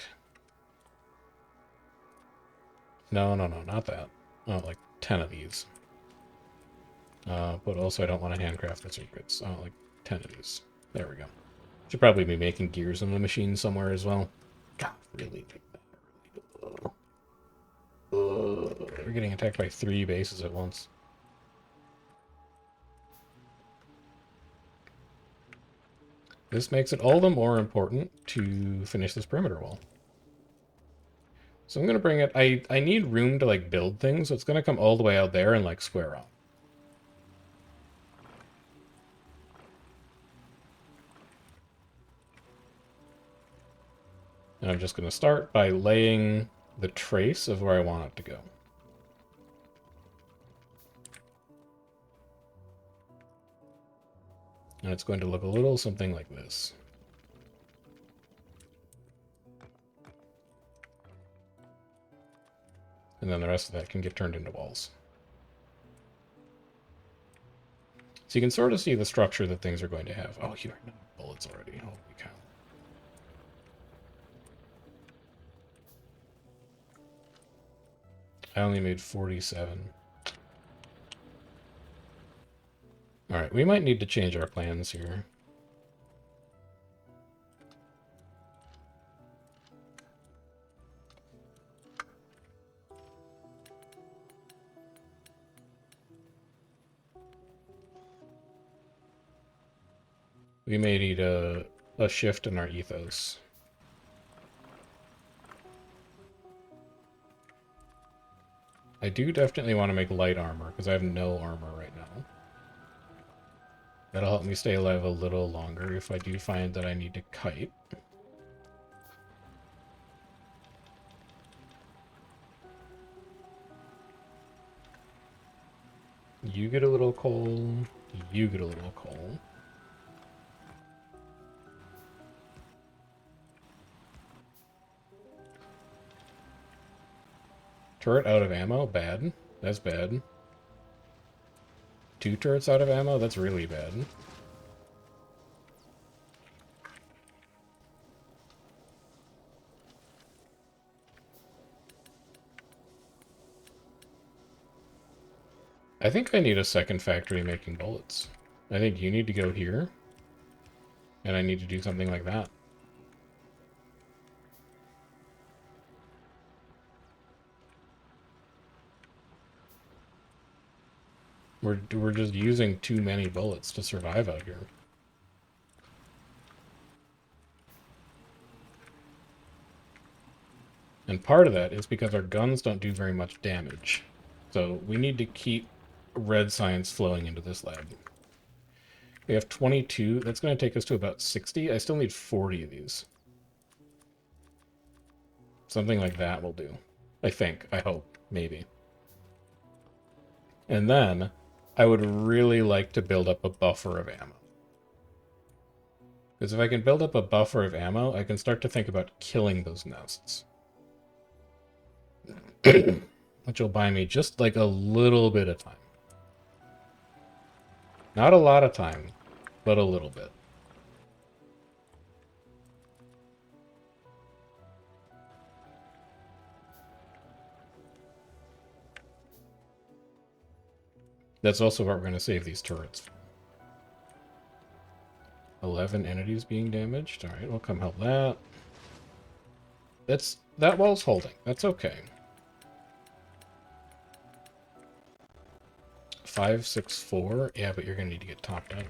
No, not that. Oh, like 10 of these. But also I don't want to handcraft the circuits. Oh, like 10 of these. There we go. Should probably be making gears in the machine somewhere as well. God, really? We're getting attacked by 3 bases at once. This makes it all the more important to finish this perimeter wall. So I'm going to bring it... I need room to, like, build things, so it's going to come all the way out there and, like, square off. And I'm just going to start by laying the trace of where I want it to go. And it's going to look a little something like this. And then the rest of that can get turned into walls. So you can sort of see the structure that things are going to have. Oh, you are out of bullets already. Holy cow. I only made 47. Alright, we might need to change our plans here. We may need a shift in our ethos. I do definitely want to make light armor, because I have no armor right now. That'll help me stay alive a little longer if I do find that I need to kite. You get a little coal. You get a little coal. Turret out of ammo? Bad. That's bad. 2 turrets out of ammo? That's really bad. I think I need a second factory making bullets. I think you need to go here, and I need to do something like that. We're just using too many bullets to survive out here. And part of that is because our guns don't do very much damage. So we need to keep red science flowing into this lab. We have 22. That's going to take us to about 60. I still need 40 of these. Something like that will do. I think. I hope. Maybe. And then I would really like to build up a buffer of ammo. Because if I can build up a buffer of ammo, I can start to think about killing those nests. Which will buy me just like a little bit of time. Not a lot of time, but a little bit. That's also what we're going to save these turrets for. 11 entities being damaged. All right, we'll come help that. That wall's holding. That's okay. 5, 6, 4. Yeah, but you're going to need to get topped out.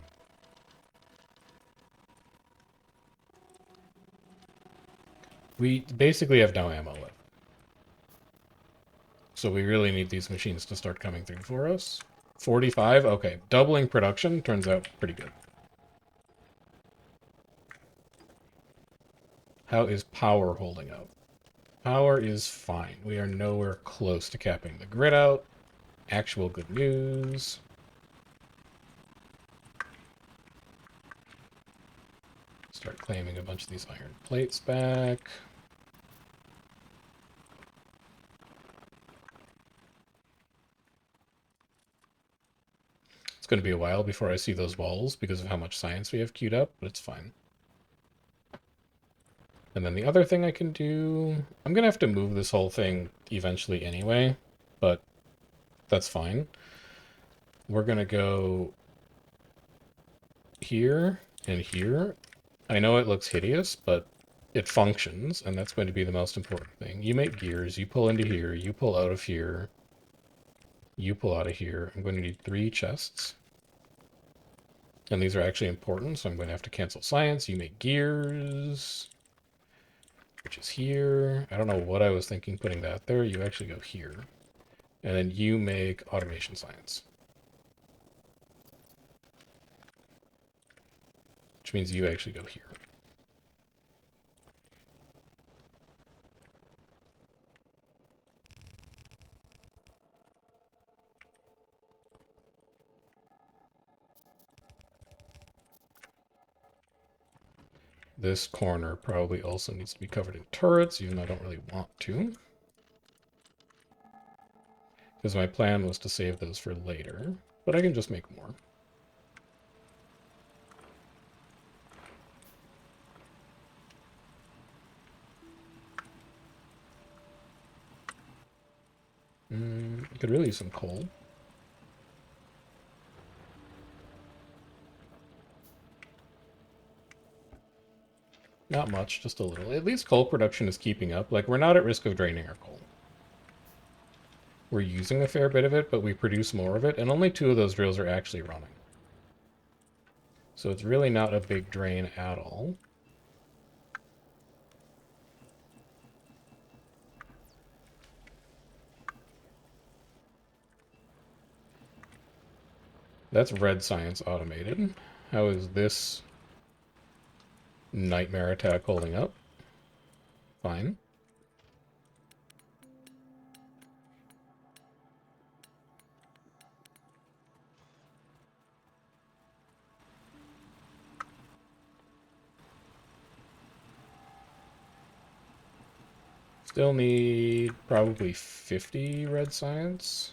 We basically have no ammo left. So we really need these machines to start coming through for us. 45? Okay. Doubling production turns out pretty good. How is power holding up? Power is fine. We are nowhere close to capping the grid out. Actual good news. Start claiming a bunch of these iron plates back. It's going to be a while before I see those walls because of how much science we have queued up, but it's fine. And then the other thing I can do... I'm going to have to move this whole thing eventually anyway, but that's fine. We're going to go here and here. I know it looks hideous, but it functions, and that's going to be the most important thing. You make gears, you pull into here, you pull out of here, you pull out of here. I'm going to need 3 chests. And these are actually important, so I'm going to have to cancel science. You make gears, which is here. I don't know what I was thinking putting that there. You actually go here. And then you make automation science. Which means you actually go here. This corner probably also needs to be covered in turrets, even though I don't really want to. Because my plan was to save those for later, but I can just make more. I could really use some coal. Not much, just a little. At least coal production is keeping up. Like, we're not at risk of draining our coal. We're using a fair bit of it, but we produce more of it, and only 2 of those drills are actually running. So it's really not a big drain at all. That's red science automated. How is this nightmare attack holding up? Fine. Still need probably 50 red science.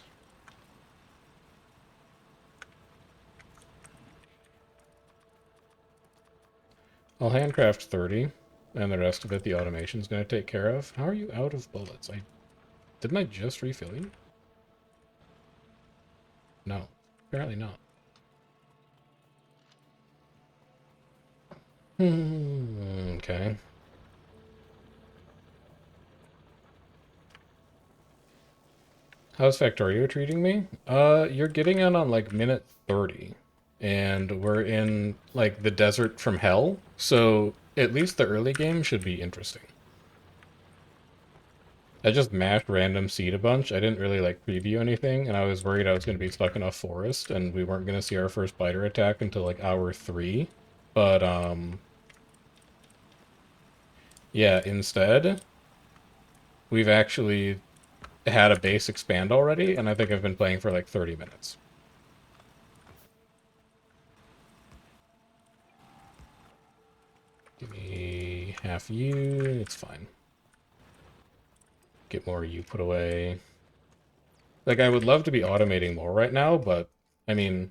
I'll handcraft 30, and the rest of it the automation's going to take care of. How are you out of bullets? Didn't I just refill you? No, apparently not. Okay. How's Factorio treating me? You're getting in on like minute 30. And we're in like the desert from hell. So at least the early game should be interesting. I just mashed random seed a bunch. I didn't really like preview anything, and I was worried I was going to be stuck in a forest and we weren't going to see our first biter attack until like hour 3. But yeah, instead we've actually had a base expand already, and I think I've been playing for like 30 minutes. Give me half you, it's fine. Get more you put away. Like, I would love to be automating more right now, but, I mean,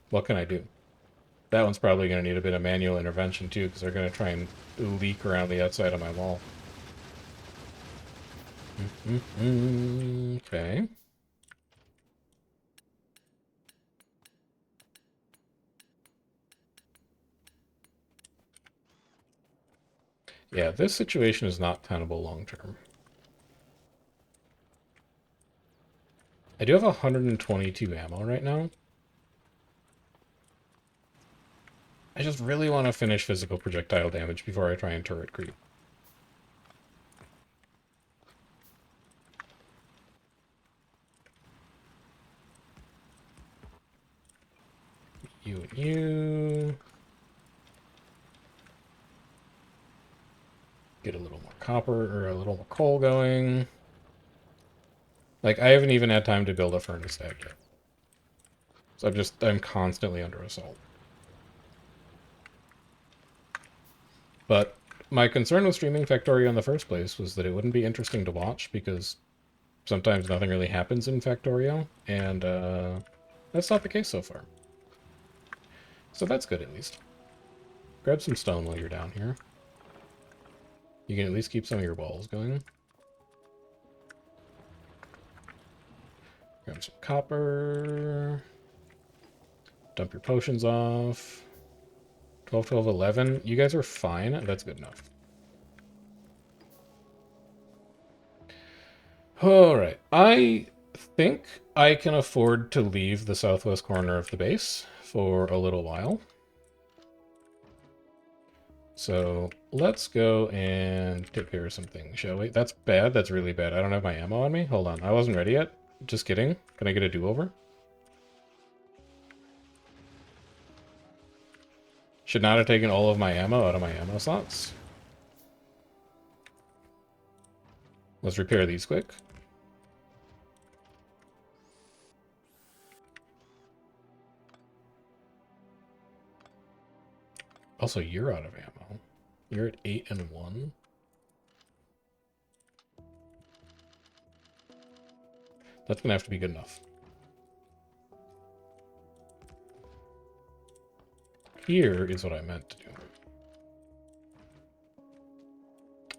what can I do? That one's probably going to need a bit of manual intervention, too, because they're going to try and leak around the outside of my wall. Okay. Yeah, this situation is not tenable long term. I do have 122 ammo right now. I just really want to finish physical projectile damage before I try and turret creep. You and you. Get a little more copper, or a little more coal going. Like, I haven't even had time to build a furnace stack yet. So I'm constantly under assault. But my concern with streaming Factorio in the first place was that it wouldn't be interesting to watch, because sometimes nothing really happens in Factorio, and that's not the case so far. So that's good, at least. Grab some stone while you're down here. You can at least keep some of your walls going. Grab some copper. Dump your potions off. 12, 12, 11. You guys are fine. That's good enough. Alright. I think I can afford to leave the southwest corner of the base for a little while. So let's go and take care of some things, shall we? That's bad. That's really bad. I don't have my ammo on me. Hold on. I wasn't ready yet. Just kidding. Can I get a do-over? Should not have taken all of my ammo out of my ammo slots. Let's repair these quick. Also, you're out of ammo. You're at 8 and 1. That's gonna have to be good enough. Here is what I meant to do.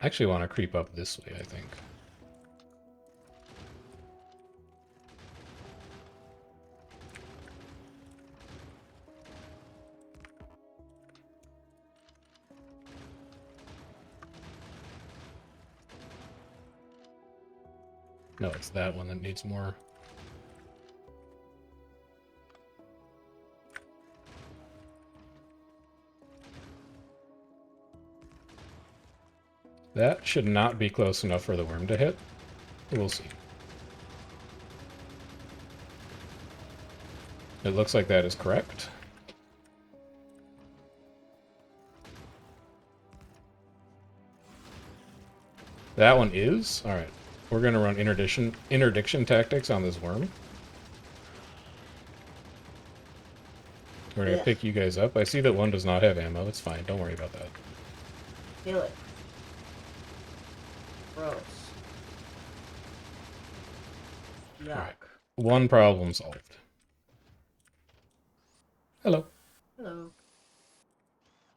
I actually want to creep up this way, I think. No, it's that one that needs more. That should not be close enough for the worm to hit. We'll see. It looks like that is correct. That one is? Alright. We're going to run interdiction tactics on this worm. We're going to pick you guys up. I see that one does not have ammo. It's fine. Don't worry about that. Feel it. Gross. Yuck. Right. One problem solved. Hello. Hello.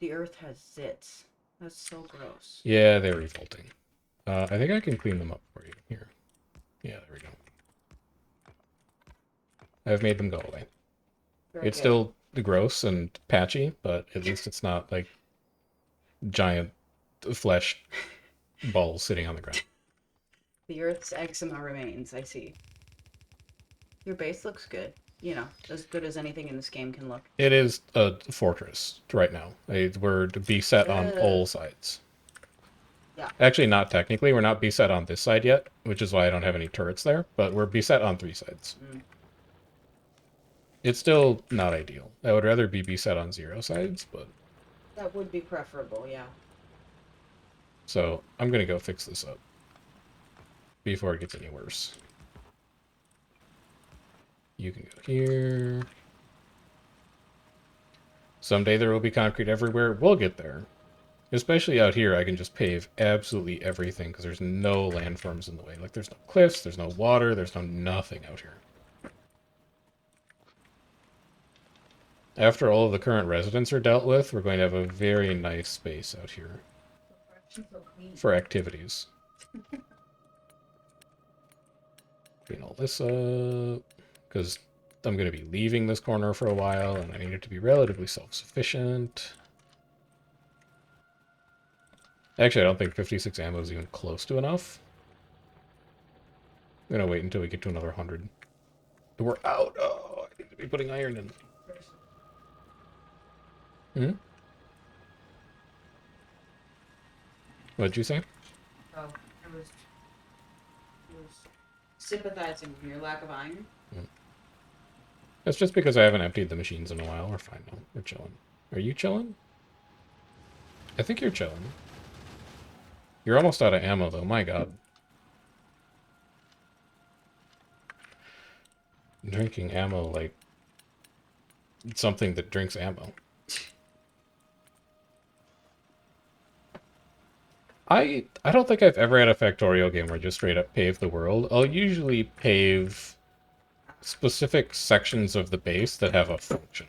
The earth has zits. That's so gross. Yeah, they're revolting. I think I can clean them up for you. Here. Yeah, there we go. I've made them go away. Very It's good. still gross and patchy, but at least it's not like giant flesh balls sitting on the ground. The Earth's eczema remains, I see. Your base looks good. You know, as good as anything in this game can look. It is a fortress right now. We're beset on all sides. Yeah. Actually, not technically. We're not beset on this side yet, which is why I don't have any turrets there, but we're beset on 3 sides. Mm. It's still not ideal. I would rather be beset on 0 sides, but... That would be preferable, yeah. So, I'm gonna go fix this up before it gets any worse. You can go here. Someday there will be concrete everywhere. We'll get there. Especially out here, I can just pave absolutely everything because there's no landforms in the way. Like, there's no cliffs, there's no water, there's no nothing out here. After all of the current residents are dealt with, we're going to have a very nice space out here for activities. Clean all this up, because I'm going to be leaving this corner for a while, and I need it to be relatively self-sufficient. Actually, I don't think 56 ammo is even close to enough. I'm going to wait until we get to another 100. We're out! Oh, I need to be putting iron in. Hmm? What'd you say? Oh, I was sympathizing with your lack of iron. That's just because I haven't emptied the machines in a while. We're fine now. We're chilling. Are you chilling? I think you're chilling. You're almost out of ammo, though. My god. Drinking ammo like something that drinks ammo. I don't think I've ever had a Factorio game where I just straight up pave the world. I'll usually pave specific sections of the base that have a function.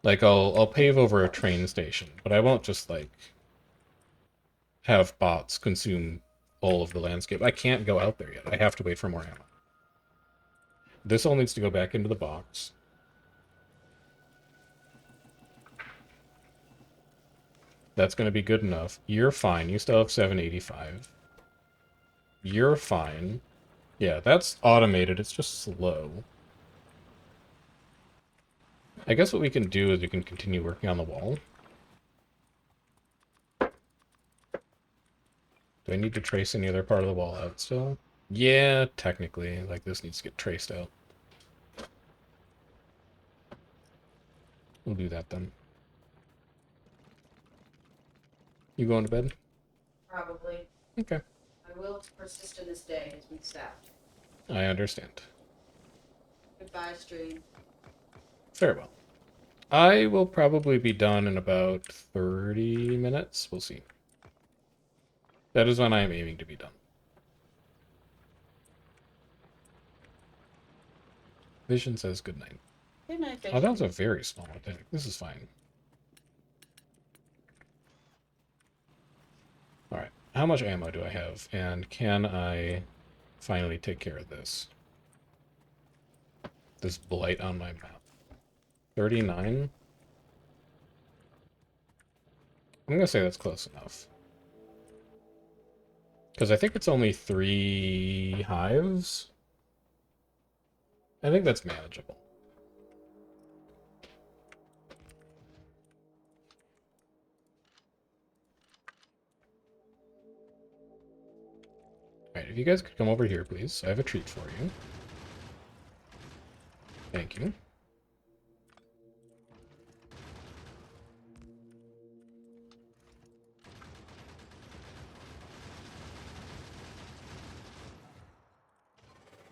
Like, I'll pave over a train station, but I won't just, like, have bots consume all of the landscape. I can't go out there yet. I have to wait for more ammo. This all needs to go back into the box. That's going to be good enough. You're fine. You still have 785. You're fine. Yeah, that's automated. It's just slow. I guess what we can do is we can continue working on the wall. Do I need to trace any other part of the wall out still? Yeah, technically. Like, this needs to get traced out. We'll do that then. You going to bed? Probably. Okay. I will persist in this day as we staff. I understand. Goodbye, stream. Farewell. I will probably be done in about 30 minutes. We'll see. That is when I am aiming to be done. Vision says good night. Good night, Oh, that was a very small attack. This is fine. Alright. How much ammo do I have? And can I finally take care of this? This blight on my map. 39? I'm gonna say that's close enough. Because I think it's only 3 hives. I think that's manageable. Alright, if you guys could come over here, please. I have a treat for you. Thank you.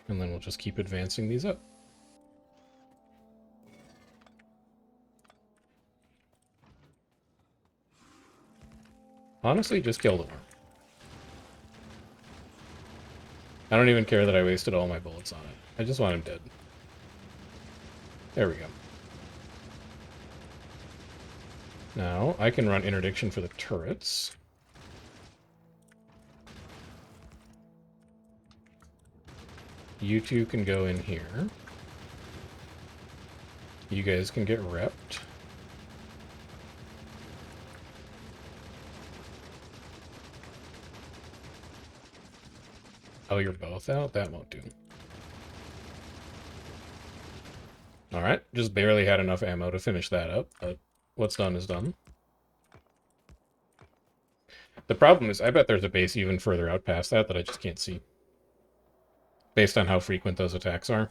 And then we'll just keep advancing these up. Honestly, just kill the worm. I don't even care that I wasted all my bullets on it. I just want him dead. There we go. Now, I can run interdiction for the turrets. You two can go in here. You guys can get repped. Oh, you're both out? That won't do. Alright, just barely had enough ammo to finish that up, but what's done is done. The problem is, I bet there's a base even further out past that I just can't see. Based on how frequent those attacks are.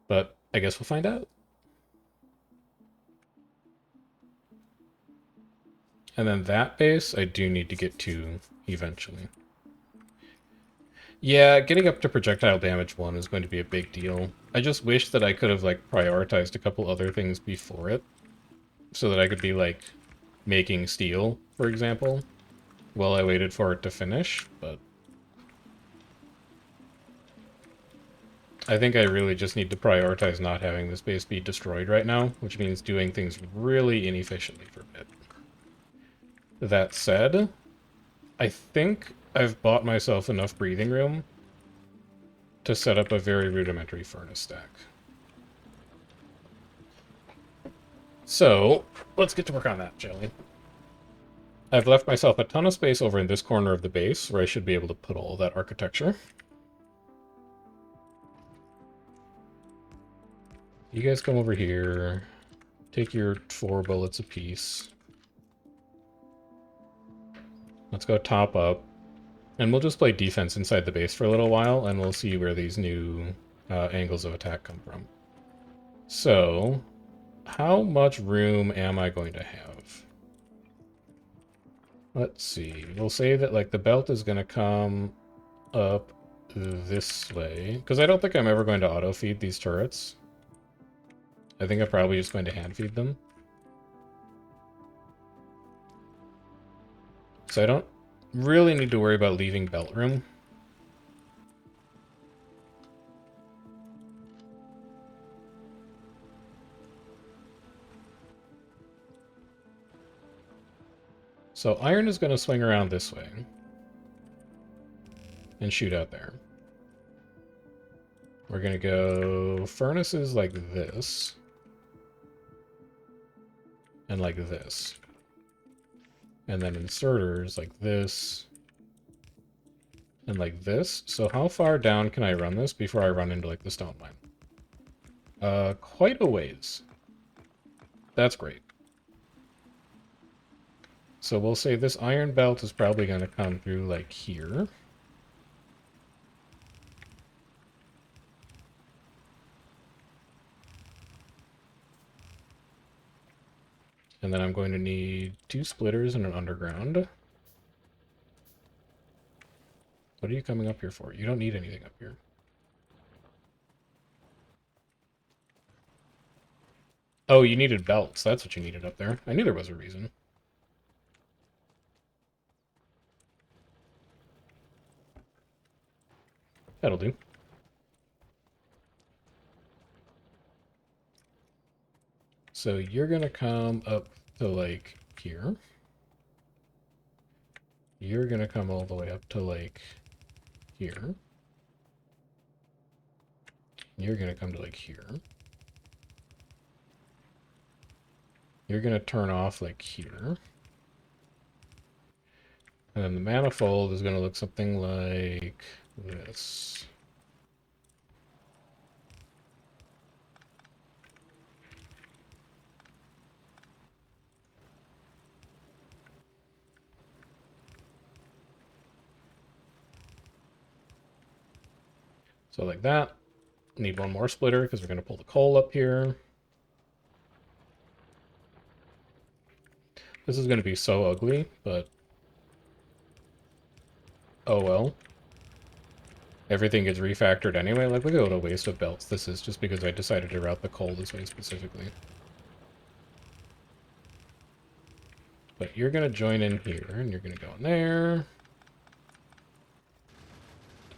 But I guess we'll find out. And then that base, I do need to get to eventually. Yeah, getting up to projectile damage 1 is going to be a big deal. I just wish that I could have, like, prioritized a couple other things before it. So that I could be, like, making steel, for example, while I waited for it to finish, but I think I really just need to prioritize not having this base be destroyed right now, which means doing things really inefficiently for a bit. That said, I think I've bought myself enough breathing room to set up a very rudimentary furnace stack. So, let's get to work on that, shall we? I've left myself a ton of space over in this corner of the base, where I should be able to put all that architecture. You guys come over here. Take your 4 bullets apiece. Let's go top up. And we'll just play defense inside the base for a little while, and we'll see where these new angles of attack come from. So, how much room am I going to have? Let's see. We'll say that, like, the belt is going to come up this way. Because I don't think I'm ever going to auto-feed these turrets. I think I'm probably just going to hand-feed them. So I don't really need to worry about leaving belt room. So iron is going to swing around this way. And shoot out there. We're going to go furnaces like this. And like this. And then inserters like this. And like this. So how far down can I run this before I run into, like, the stone mine? Quite a ways. That's great. So we'll say this iron belt is probably going to come through, like, here. And then I'm going to need 2 splitters and an underground. What are you coming up here for? You don't need anything up here. Oh, you needed belts. That's what you needed up there. I knew there was a reason. That'll do. So you're going to come up to, like, here. You're going to come all the way up to, like, here. You're going to come to, like, here. You're going to turn off, like, here. And then the manifold is going to look something like this. So like that. Need one more splitter because we're going to pull the coal up here. This is going to be so ugly, but oh well. Everything gets refactored anyway. Like, look at what a waste of belts this is just because I decided to route the coal this way specifically. But you're going to join in here, and you're going to go in there.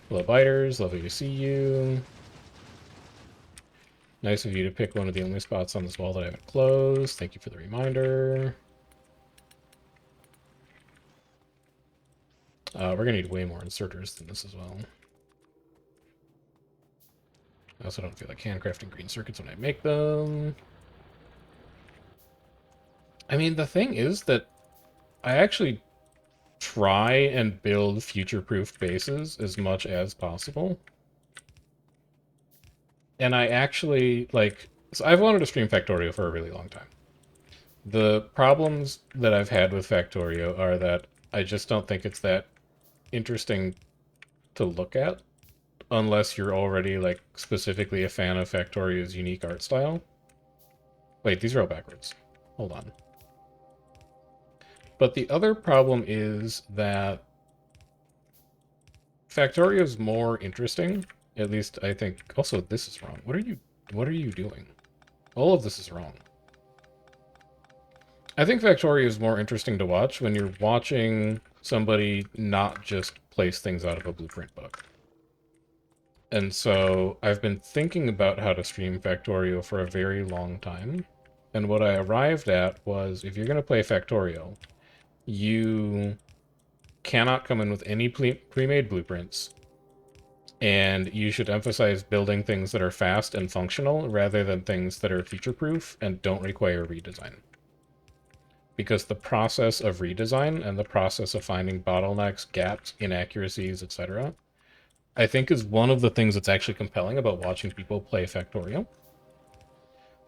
Hello, biters. Lovely to see you. Nice of you to pick one of the only spots on this wall that I haven't closed. Thank you for the reminder. We're going to need way more inserters than this as well. also don't feel like handcrafting green circuits when I make them. I mean, the thing is that I actually try and build future-proof bases as much as possible. And I actually, like... So I've wanted to stream Factorio for a really long time. The problems that I've had with Factorio are that I just don't think it's that interesting to look at unless you're already, like, specifically a fan of Factorio's unique art style. Wait, these are all backwards. Hold on. But the other problem is that Factorio is more interesting. At least I think. Also, this is wrong. What are you doing? All of this is wrong. I think Factorio is more interesting to watch when you're watching somebody not just place things out of a blueprint book. And so I've been thinking about how to stream Factorio for a very long time. And what I arrived at was, if you're going to play Factorio, you cannot come in with any pre-made blueprints, and you should emphasize building things that are fast and functional rather than things that are feature-proof and don't require redesign. Because the process of redesign and the process of finding bottlenecks, gaps, inaccuracies, etc., I think is one of the things that's actually compelling about watching people play Factorio.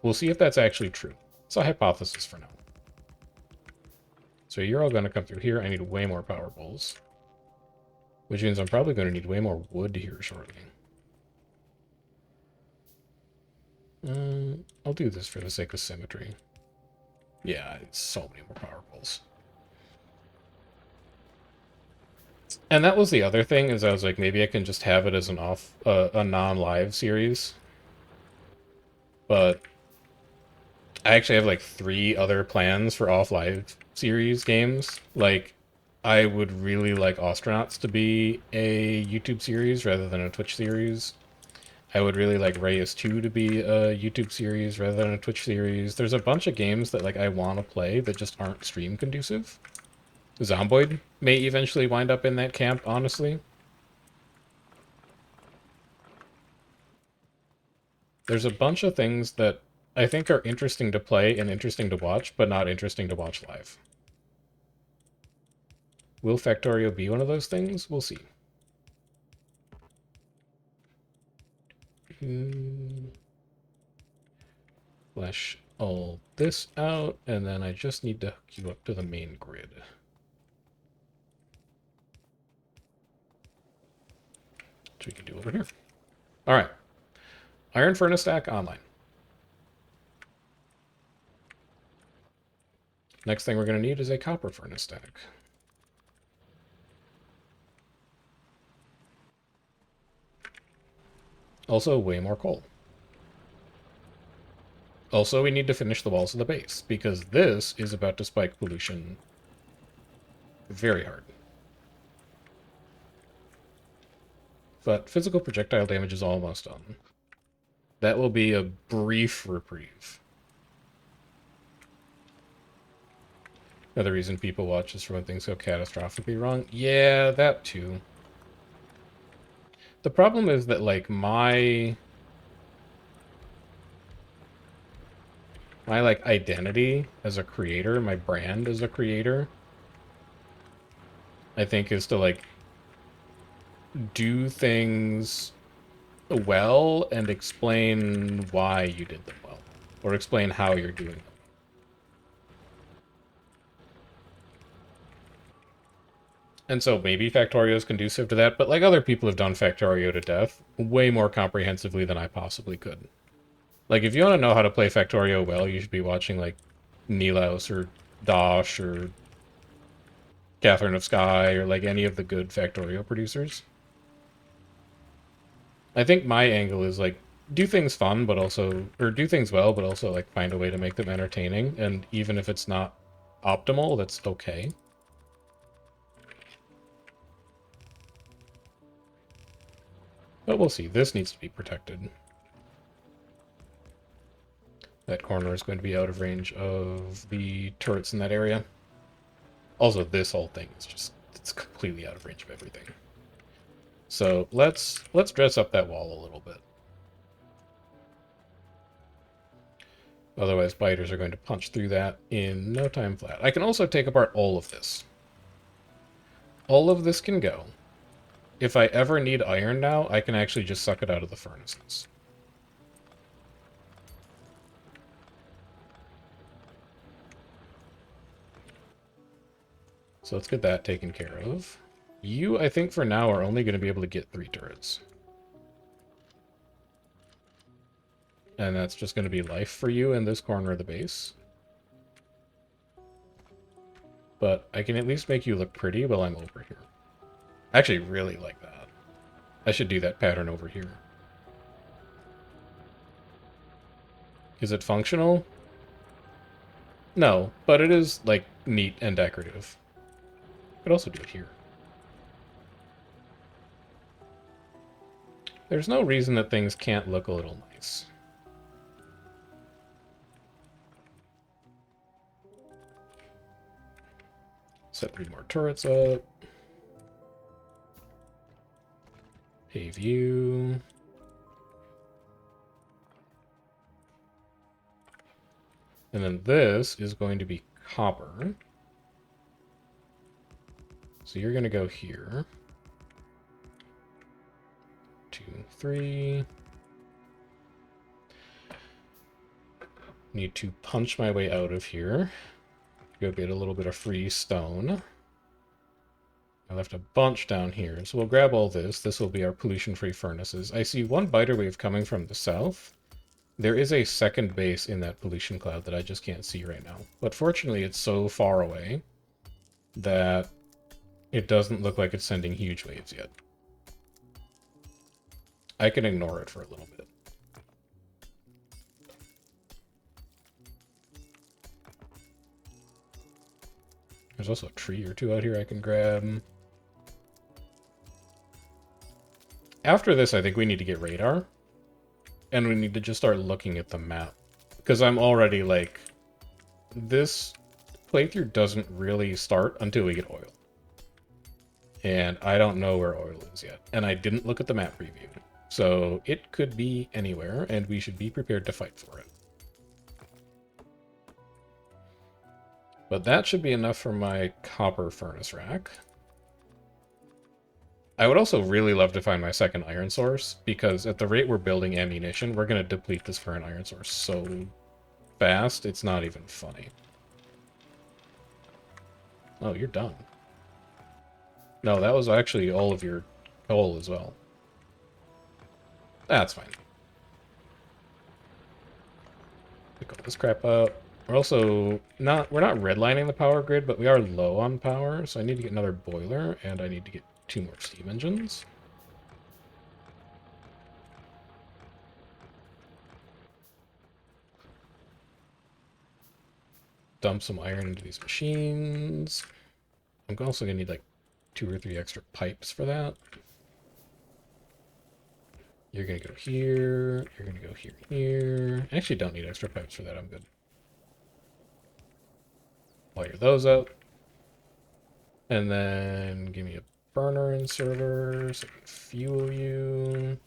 We'll see if that's actually true. It's a hypothesis for now. So you're all going to come through here. I need way more power poles. Which means I'm probably going to need way more wood here shortly. I'll do this for the sake of symmetry. Yeah, it's so many more power poles. And that was the other thing, is I was like, maybe I can just have it as an a non-live series. But I actually have like 3 other plans for off-live series games. Like, I would really like Astronauts to be a YouTube series rather than a Twitch series. I would really like Reyes 2 to be a YouTube series rather than a Twitch series. There's a bunch of games that like I want to play that just aren't stream conducive. Zomboid may eventually wind up in that camp, honestly. There's a bunch of things that I think are interesting to play and interesting to watch, but not interesting to watch live. Will Factorio be one of those things? We'll see. Flesh all this out, and then I just need to hook you up to the main grid. Which we can do over here. Alright. Iron furnace stack online. Next thing we're going to need is a copper furnace stack. Also, way more coal. Also, we need to finish the walls of the base, because this is about to spike pollution very hard. But physical projectile damage is almost done. That will be a brief reprieve. Another reason people watch is for when things go catastrophically wrong. Yeah, that too. The problem is that, like, my like identity as a creator, my brand as a creator, I think is to like do things well and explain why you did them well, or explain how you're doing them. And so maybe Factorio is conducive to that, but like other people have done Factorio to death way more comprehensively than I possibly could. Like, if you want to know how to play Factorio well, you should be watching, like, Nilaus or Dosh or Catherine of Sky or, like, any of the good Factorio producers. I think my angle is, like, do things fun, but also... Or do things well, but also, like, find a way to make them entertaining. And even if it's not optimal, that's okay. But we'll see. This needs to be protected. That corner is going to be out of range of the turrets in that area. Also, this whole thing is just, it's completely out of range of everything. So let's dress up that wall a little bit. Otherwise, biters are going to punch through that in no time flat. I can also take apart all of this. All of this can go. If I ever need iron now, I can actually just suck it out of the furnaces. So let's get that taken care of. You, I think for now, are only going to be able to get 3 turrets. And that's just going to be life for you in this corner of the base. But I can at least make you look pretty while I'm over here. I actually really like that. I should do that pattern over here. Is it functional? No, but it is, like, neat and decorative. I could also do it here. There's no reason that things can't look a little nice. Set 3 more turrets up. Pave you. And then this is going to be copper. So you're going to go here. 2, 3. Need to punch my way out of here. Go get a little bit of free stone. I left a bunch down here, so we'll grab all this. This will be our pollution-free furnaces. I see one biter wave coming from the south. There is a second base in that pollution cloud that I just can't see right now. But fortunately, it's so far away that it doesn't look like it's sending huge waves yet. I can ignore it for a little bit. There's also a tree or two out here I can grab. After this, I think we need to get radar. And we need to just start looking at the map. Because I'm already like... This playthrough doesn't really start until we get oil. And I don't know where oil is yet. And I didn't look at the map preview. So it could be anywhere, and we should be prepared to fight for it. But that should be enough for my copper furnace rack. I would also really love to find my second iron source, because at the rate we're building ammunition, we're going to deplete this for an iron source so fast, it's not even funny. Oh, you're done. No, that was actually all of your coal as well. That's fine. Pick all this crap up. We're also we're not redlining the power grid, but we are low on power, so I need to get another boiler, and I need to get 2 more steam engines. Dump some iron into these machines. I'm also gonna need like 2 or 3 extra pipes for that. You're gonna go here, you're gonna go here, here. I actually don't need extra pipes for that, I'm good. Wire those up. And then give me a burner inserter so I can fuel you.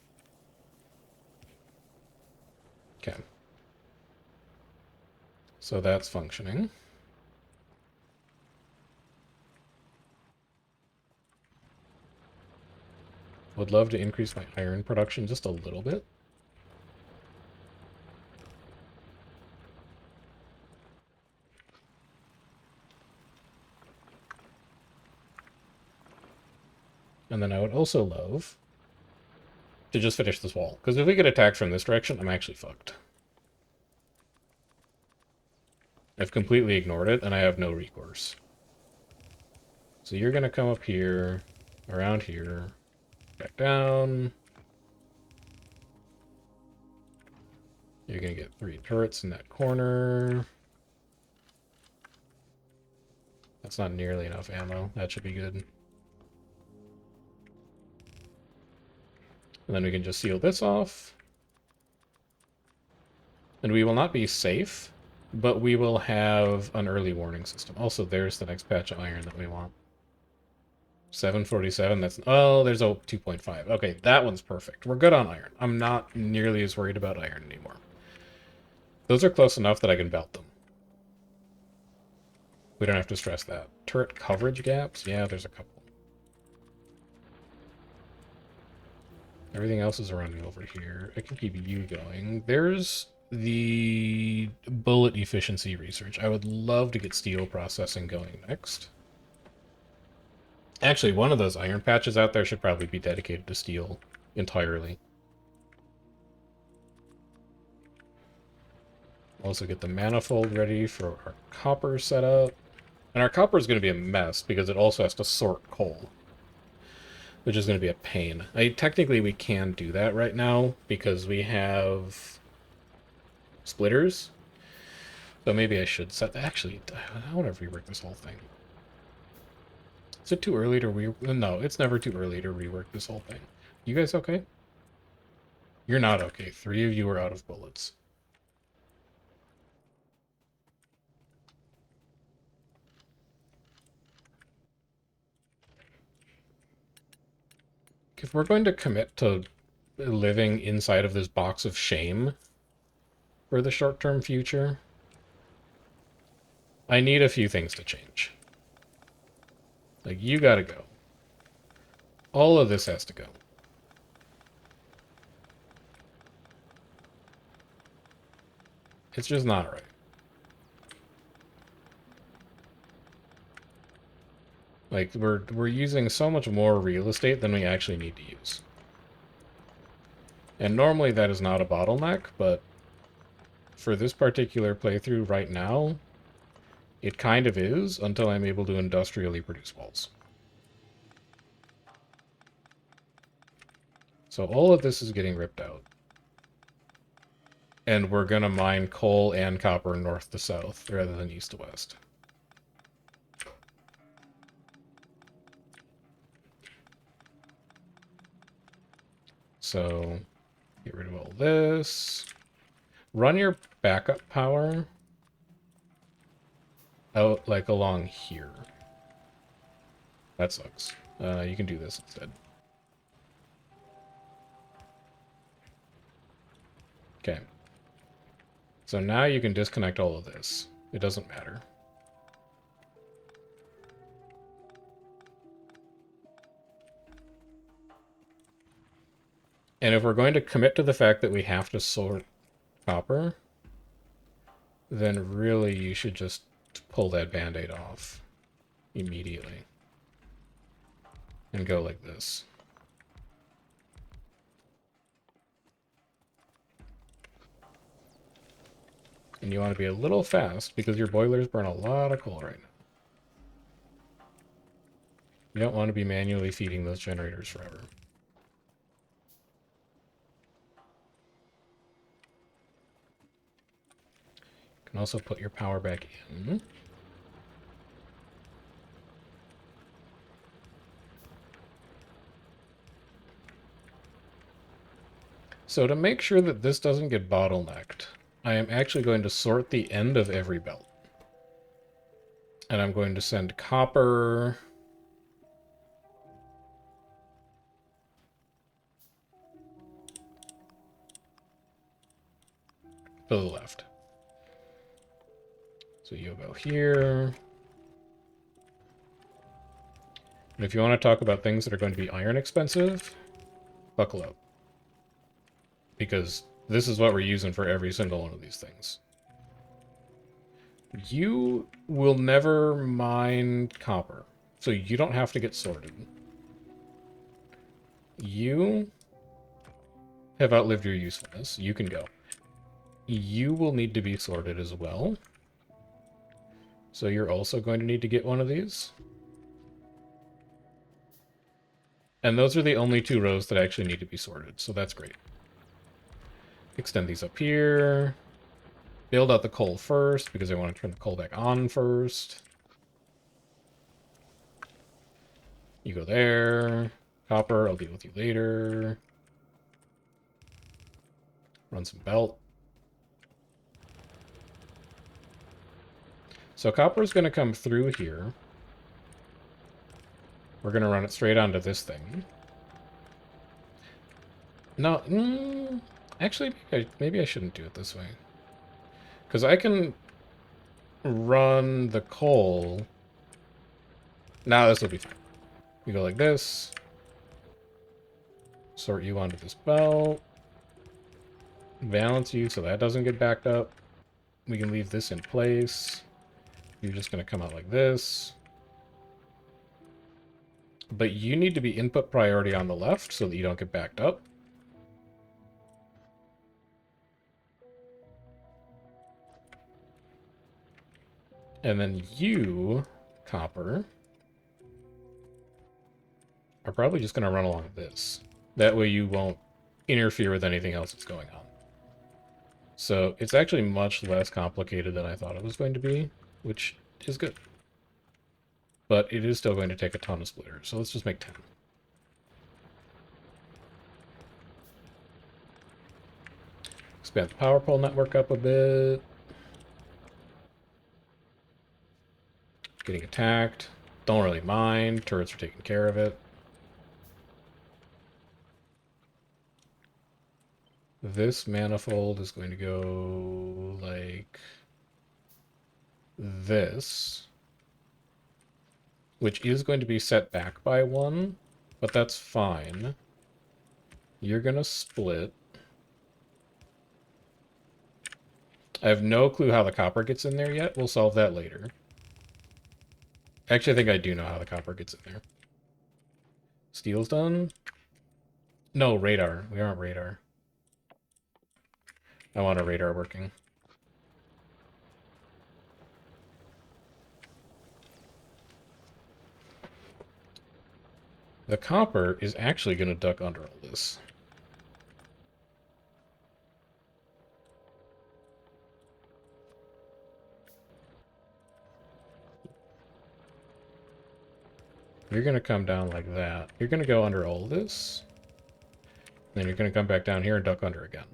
Okay. So that's functioning. Would love to increase my iron production just a little bit. And then I would also love to just finish this wall. Because if we get attacked from this direction, I'm actually fucked. I've completely ignored it, and I have no recourse. So you're going to come up here, around here, back down. You're going to get 3 turrets in that corner. That's not nearly enough ammo. That should be good. And then we can just seal this off. And we will not be safe, but we will have an early warning system. Also, there's the next patch of iron that we want. 747, that's... Oh, there's a 2.5. Okay, that one's perfect. We're good on iron. I'm not nearly as worried about iron anymore. Those are close enough that I can belt them. We don't have to stress that. Turret coverage gaps? Yeah, there's a couple. Everything else is running over here. I can keep you going. There's the bullet efficiency research. I would love to get steel processing going next. Actually, one of those iron patches out there should probably be dedicated to steel entirely. Also get the manifold ready for our copper setup. And our copper is going to be a mess because it also has to sort coal, which is going to be a pain. Technically, we can do that right now because we have splitters. So maybe I should set... Actually, I want to rework this whole thing. Is it too early to No, it's never too early to rework this whole thing. You guys okay? You're not okay. 3 of you are out of bullets. If we're going to commit to living inside of this box of shame for the short-term future, I need a few things to change. Like, you gotta go. All of this has to go. It's just not right. Like, we're using so much more real estate than we actually need to use. And normally that is not a bottleneck, but for this particular playthrough right now, it kind of is until I'm able to industrially produce walls. So all of this is getting ripped out. And we're gonna mine coal and copper north to south rather than east to west. So get rid of all this. Run your backup power out like along here. That sucks. You can do this instead. Okay. So now you can disconnect all of this. It doesn't matter. And if we're going to commit to the fact that we have to sort copper, then really you should just pull that band-aid off immediately. And go like this. And you want to be a little fast because your boilers burn a lot of coal right now. You don't want to be manually feeding those generators forever. You can also put your power back in. So to make sure that this doesn't get bottlenecked, I am actually going to sort the end of every belt. And I'm going to send copper to the left. So you'll go here. And if you want to talk about things that are going to be iron expensive, buckle up. Because this is what we're using for every single one of these things. You will never mine copper, so you don't have to get sorted. You have outlived your usefulness. You can go. You will need to be sorted as well. So you're also going to need to get one of these. And those are the only 2 rows that actually need to be sorted, so that's great. Extend these up here. Build out the coal first, because I want to turn the coal back on first. You go there. Copper, I'll deal with you later. Run some belt. So copper is going to come through here. We're going to run it straight onto this thing. No, actually, maybe I shouldn't do it this way. Because I can run the coal. Now this will be fine. We go like this. Sort you onto this belt. Balance you so that doesn't get backed up. We can leave this in place. You're just going to come out like this. But you need to be input priority on the left so that you don't get backed up. And then you, copper, are probably just going to run along this. That way you won't interfere with anything else that's going on. So it's actually much less complicated than I thought it was going to be, which is good. But it is still going to take a ton of splitters, so let's just make 10. Expand the power pole network up a bit. Getting attacked. Don't really mind. Turrets are taking care of it. This manifold is going to go like this, which is going to be set back by 1, but that's fine. You're going to split. I have no clue how the copper gets in there yet. We'll solve that later. Actually, I think I do know how the copper gets in there. Steel's done. No, radar. We aren't radar. I want a radar working. The copper is actually going to duck under all this. You're going to come down like that. You're going to go under all this. Then you're going to come back down here and duck under again.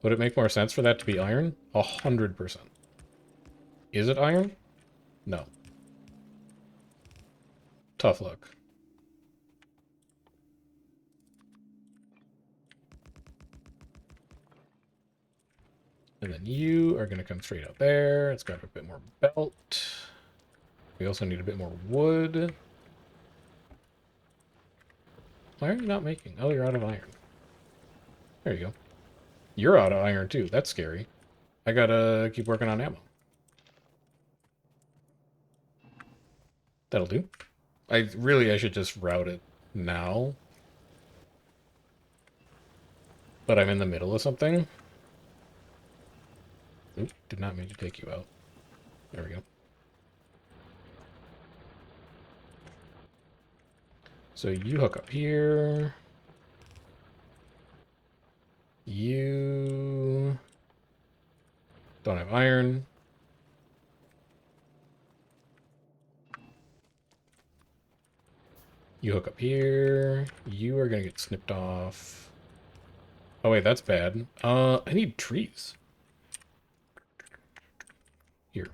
Would it make more sense for that to be iron? 100%. Is it iron? No. Tough luck. And then you are going to come straight out there. It's got a bit more belt. We also need a bit more wood. Why are you not making? Oh, you're out of iron. There you go. You're out of iron too. That's scary. I gotta keep working on ammo. That'll do. I should just route it now. But I'm in the middle of something. Oop, did not mean to take you out. There we go. So you hook up here. You don't have iron. You hook up here. You are gonna get snipped off. Oh wait, that's bad. I need trees. Here.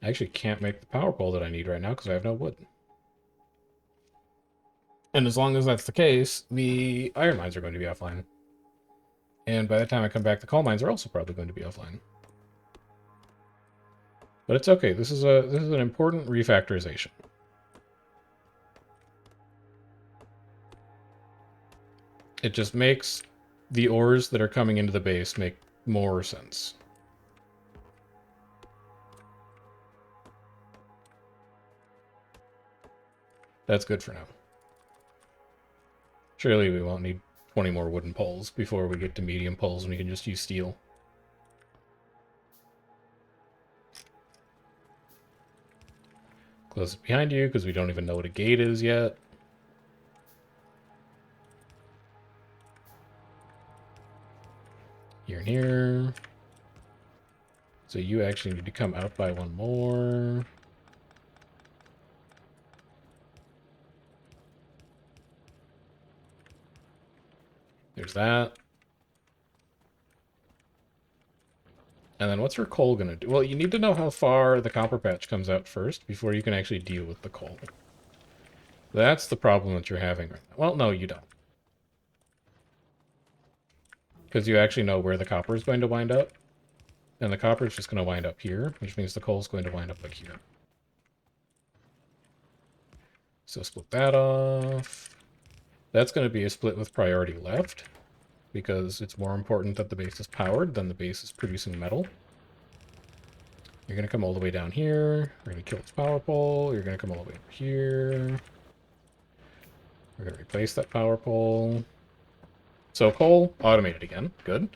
I actually can't make the power pole that I need right now because I have no wood. And as long as that's the case, the iron mines are going to be offline. And by the time I come back, the coal mines are also probably going to be offline. But it's okay. This is an important refactorization. It just makes the ores that are coming into the base make more sense. That's good for now. Surely we won't need 20 more wooden poles before we get to medium poles and we can just use steel. Close it behind you because we don't even know what a gate is yet. Here and here. So you actually need to come out by 1 more. There's that. And then what's your coal going to do? Well, you need to know how far the copper patch comes out first before you can actually deal with the coal. That's the problem that you're having right now. Well, no, you don't. Because you actually know where the copper is going to wind up. And the copper is just going to wind up here, which means the coal is going to wind up like here. So split that off. That's going to be a split with priority left, because it's more important that the base is powered than the base is producing metal. You're going to come all the way down here. We're going to kill this power pole. You're going to come all the way over here. We're going to replace that power pole. So coal, automated again. Good.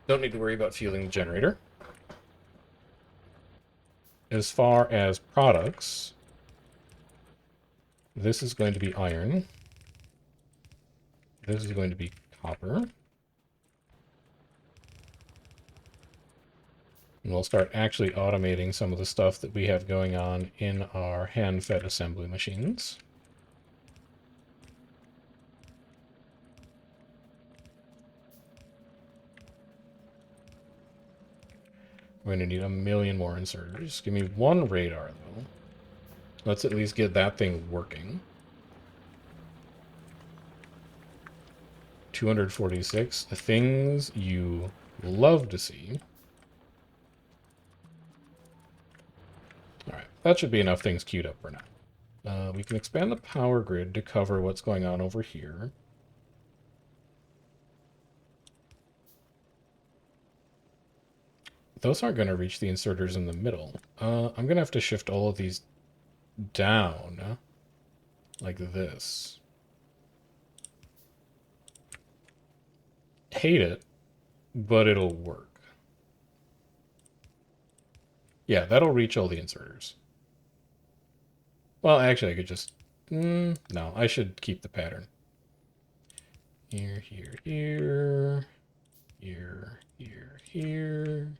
Don't need to worry about fueling the generator. As far as products, this is going to be iron. This is going to be copper. And we'll start actually automating some of the stuff that we have going on in our hand-fed assembly machines. We're going to need a million more inserters. Give me one radar, though. Let's at least get that thing working. 246. The things you love to see. Alright, that should be enough things queued up for now. We can expand the power grid to cover what's going on over here. Those aren't going to reach the inserters in the middle. I'm going to have to shift all of these down like this. Hate it, but it'll work. Yeah, that'll reach all the inserters. Well, actually, I could just... no, I should keep the pattern. Here, here, here. Here, here, here.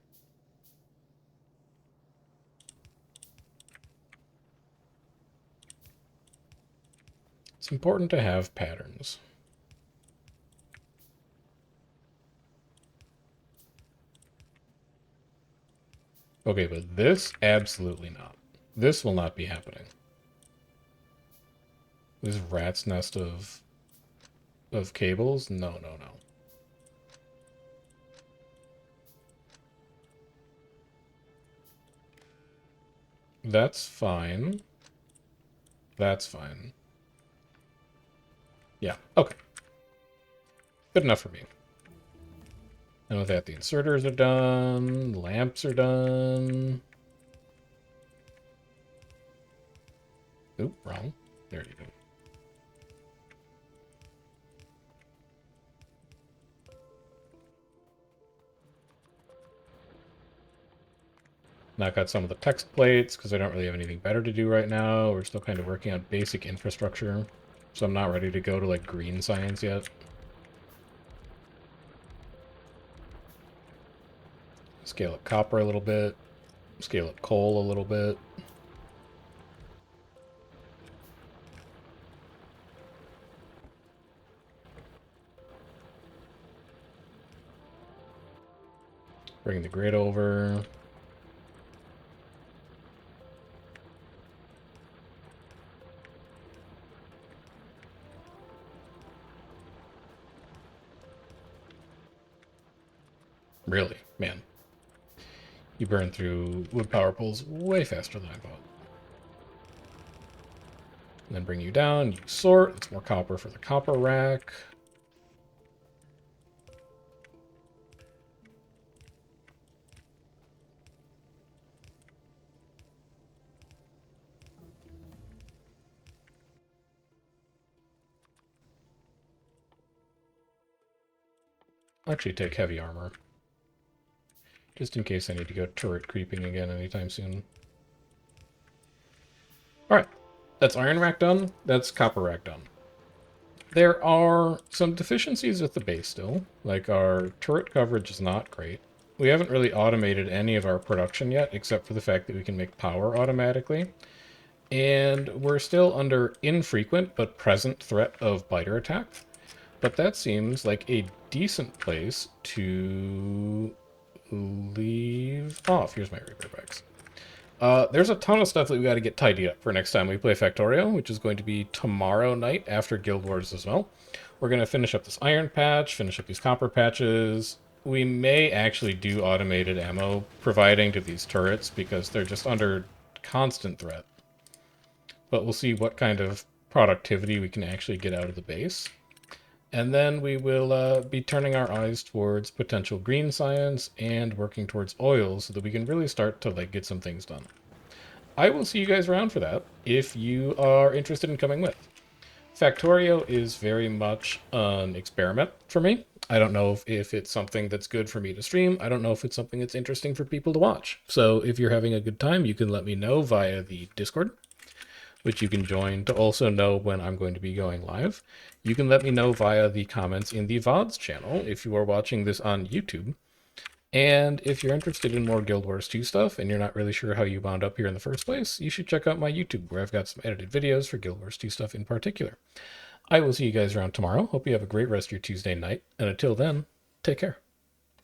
It's important to have patterns. Okay, but this, absolutely not. This will not be happening. This rat's nest of cables? No, no, no. That's fine. That's fine. Yeah, okay. Good enough for me. And with that, the inserters are done. Lamps are done. Oop, wrong. There you go. Knock out some of the text plates, because I don't really have anything better to do right now. We're still kind of working on basic infrastructure. So I'm not ready to go to, like, green science yet. Scale up copper a little bit. Scale up coal a little bit. Bring the grid over. Really, man. You burn through wood power poles way faster than I thought. And then bring you down, you sort. It's more copper for the copper rack. I'll actually take heavy armor. Just in case I need to go turret creeping again anytime soon. Alright. That's iron rack done. That's copper rack done. There are some deficiencies with the base still. Like our turret coverage is not great. We haven't really automated any of our production yet, except for the fact that we can make power automatically. And we're still under infrequent but present threat of biter attack. But that seems like a decent place to leave off. Here's my repair bags. There's a ton of stuff that we got to get tidied up for next time we play Factorio, which is going to be tomorrow night after Guild Wars as well. We're going to finish up this iron patch, finish up these copper patches. We may actually do automated ammo providing to these turrets because they're just under constant threat. But we'll see what kind of productivity we can actually get out of the base. And then we will be turning our eyes towards potential green science and working towards oil so that we can really start to get some things done. I will see you guys around for that if you are interested in coming with. Factorio is very much an experiment for me. I don't know if it's something that's good for me to stream. I don't know if it's something that's interesting for people to watch. So if you're having a good time, you can let me know via the Discord, which you can join to also know when I'm going to be going live. You can let me know via the comments in the VODs channel if you are watching this on YouTube. And if you're interested in more Guild Wars 2 stuff and you're not really sure how you wound up here in the first place, you should check out my YouTube where I've got some edited videos for Guild Wars 2 stuff in particular. I will see you guys around tomorrow. Hope you have a great rest of your Tuesday night. And until then, take care.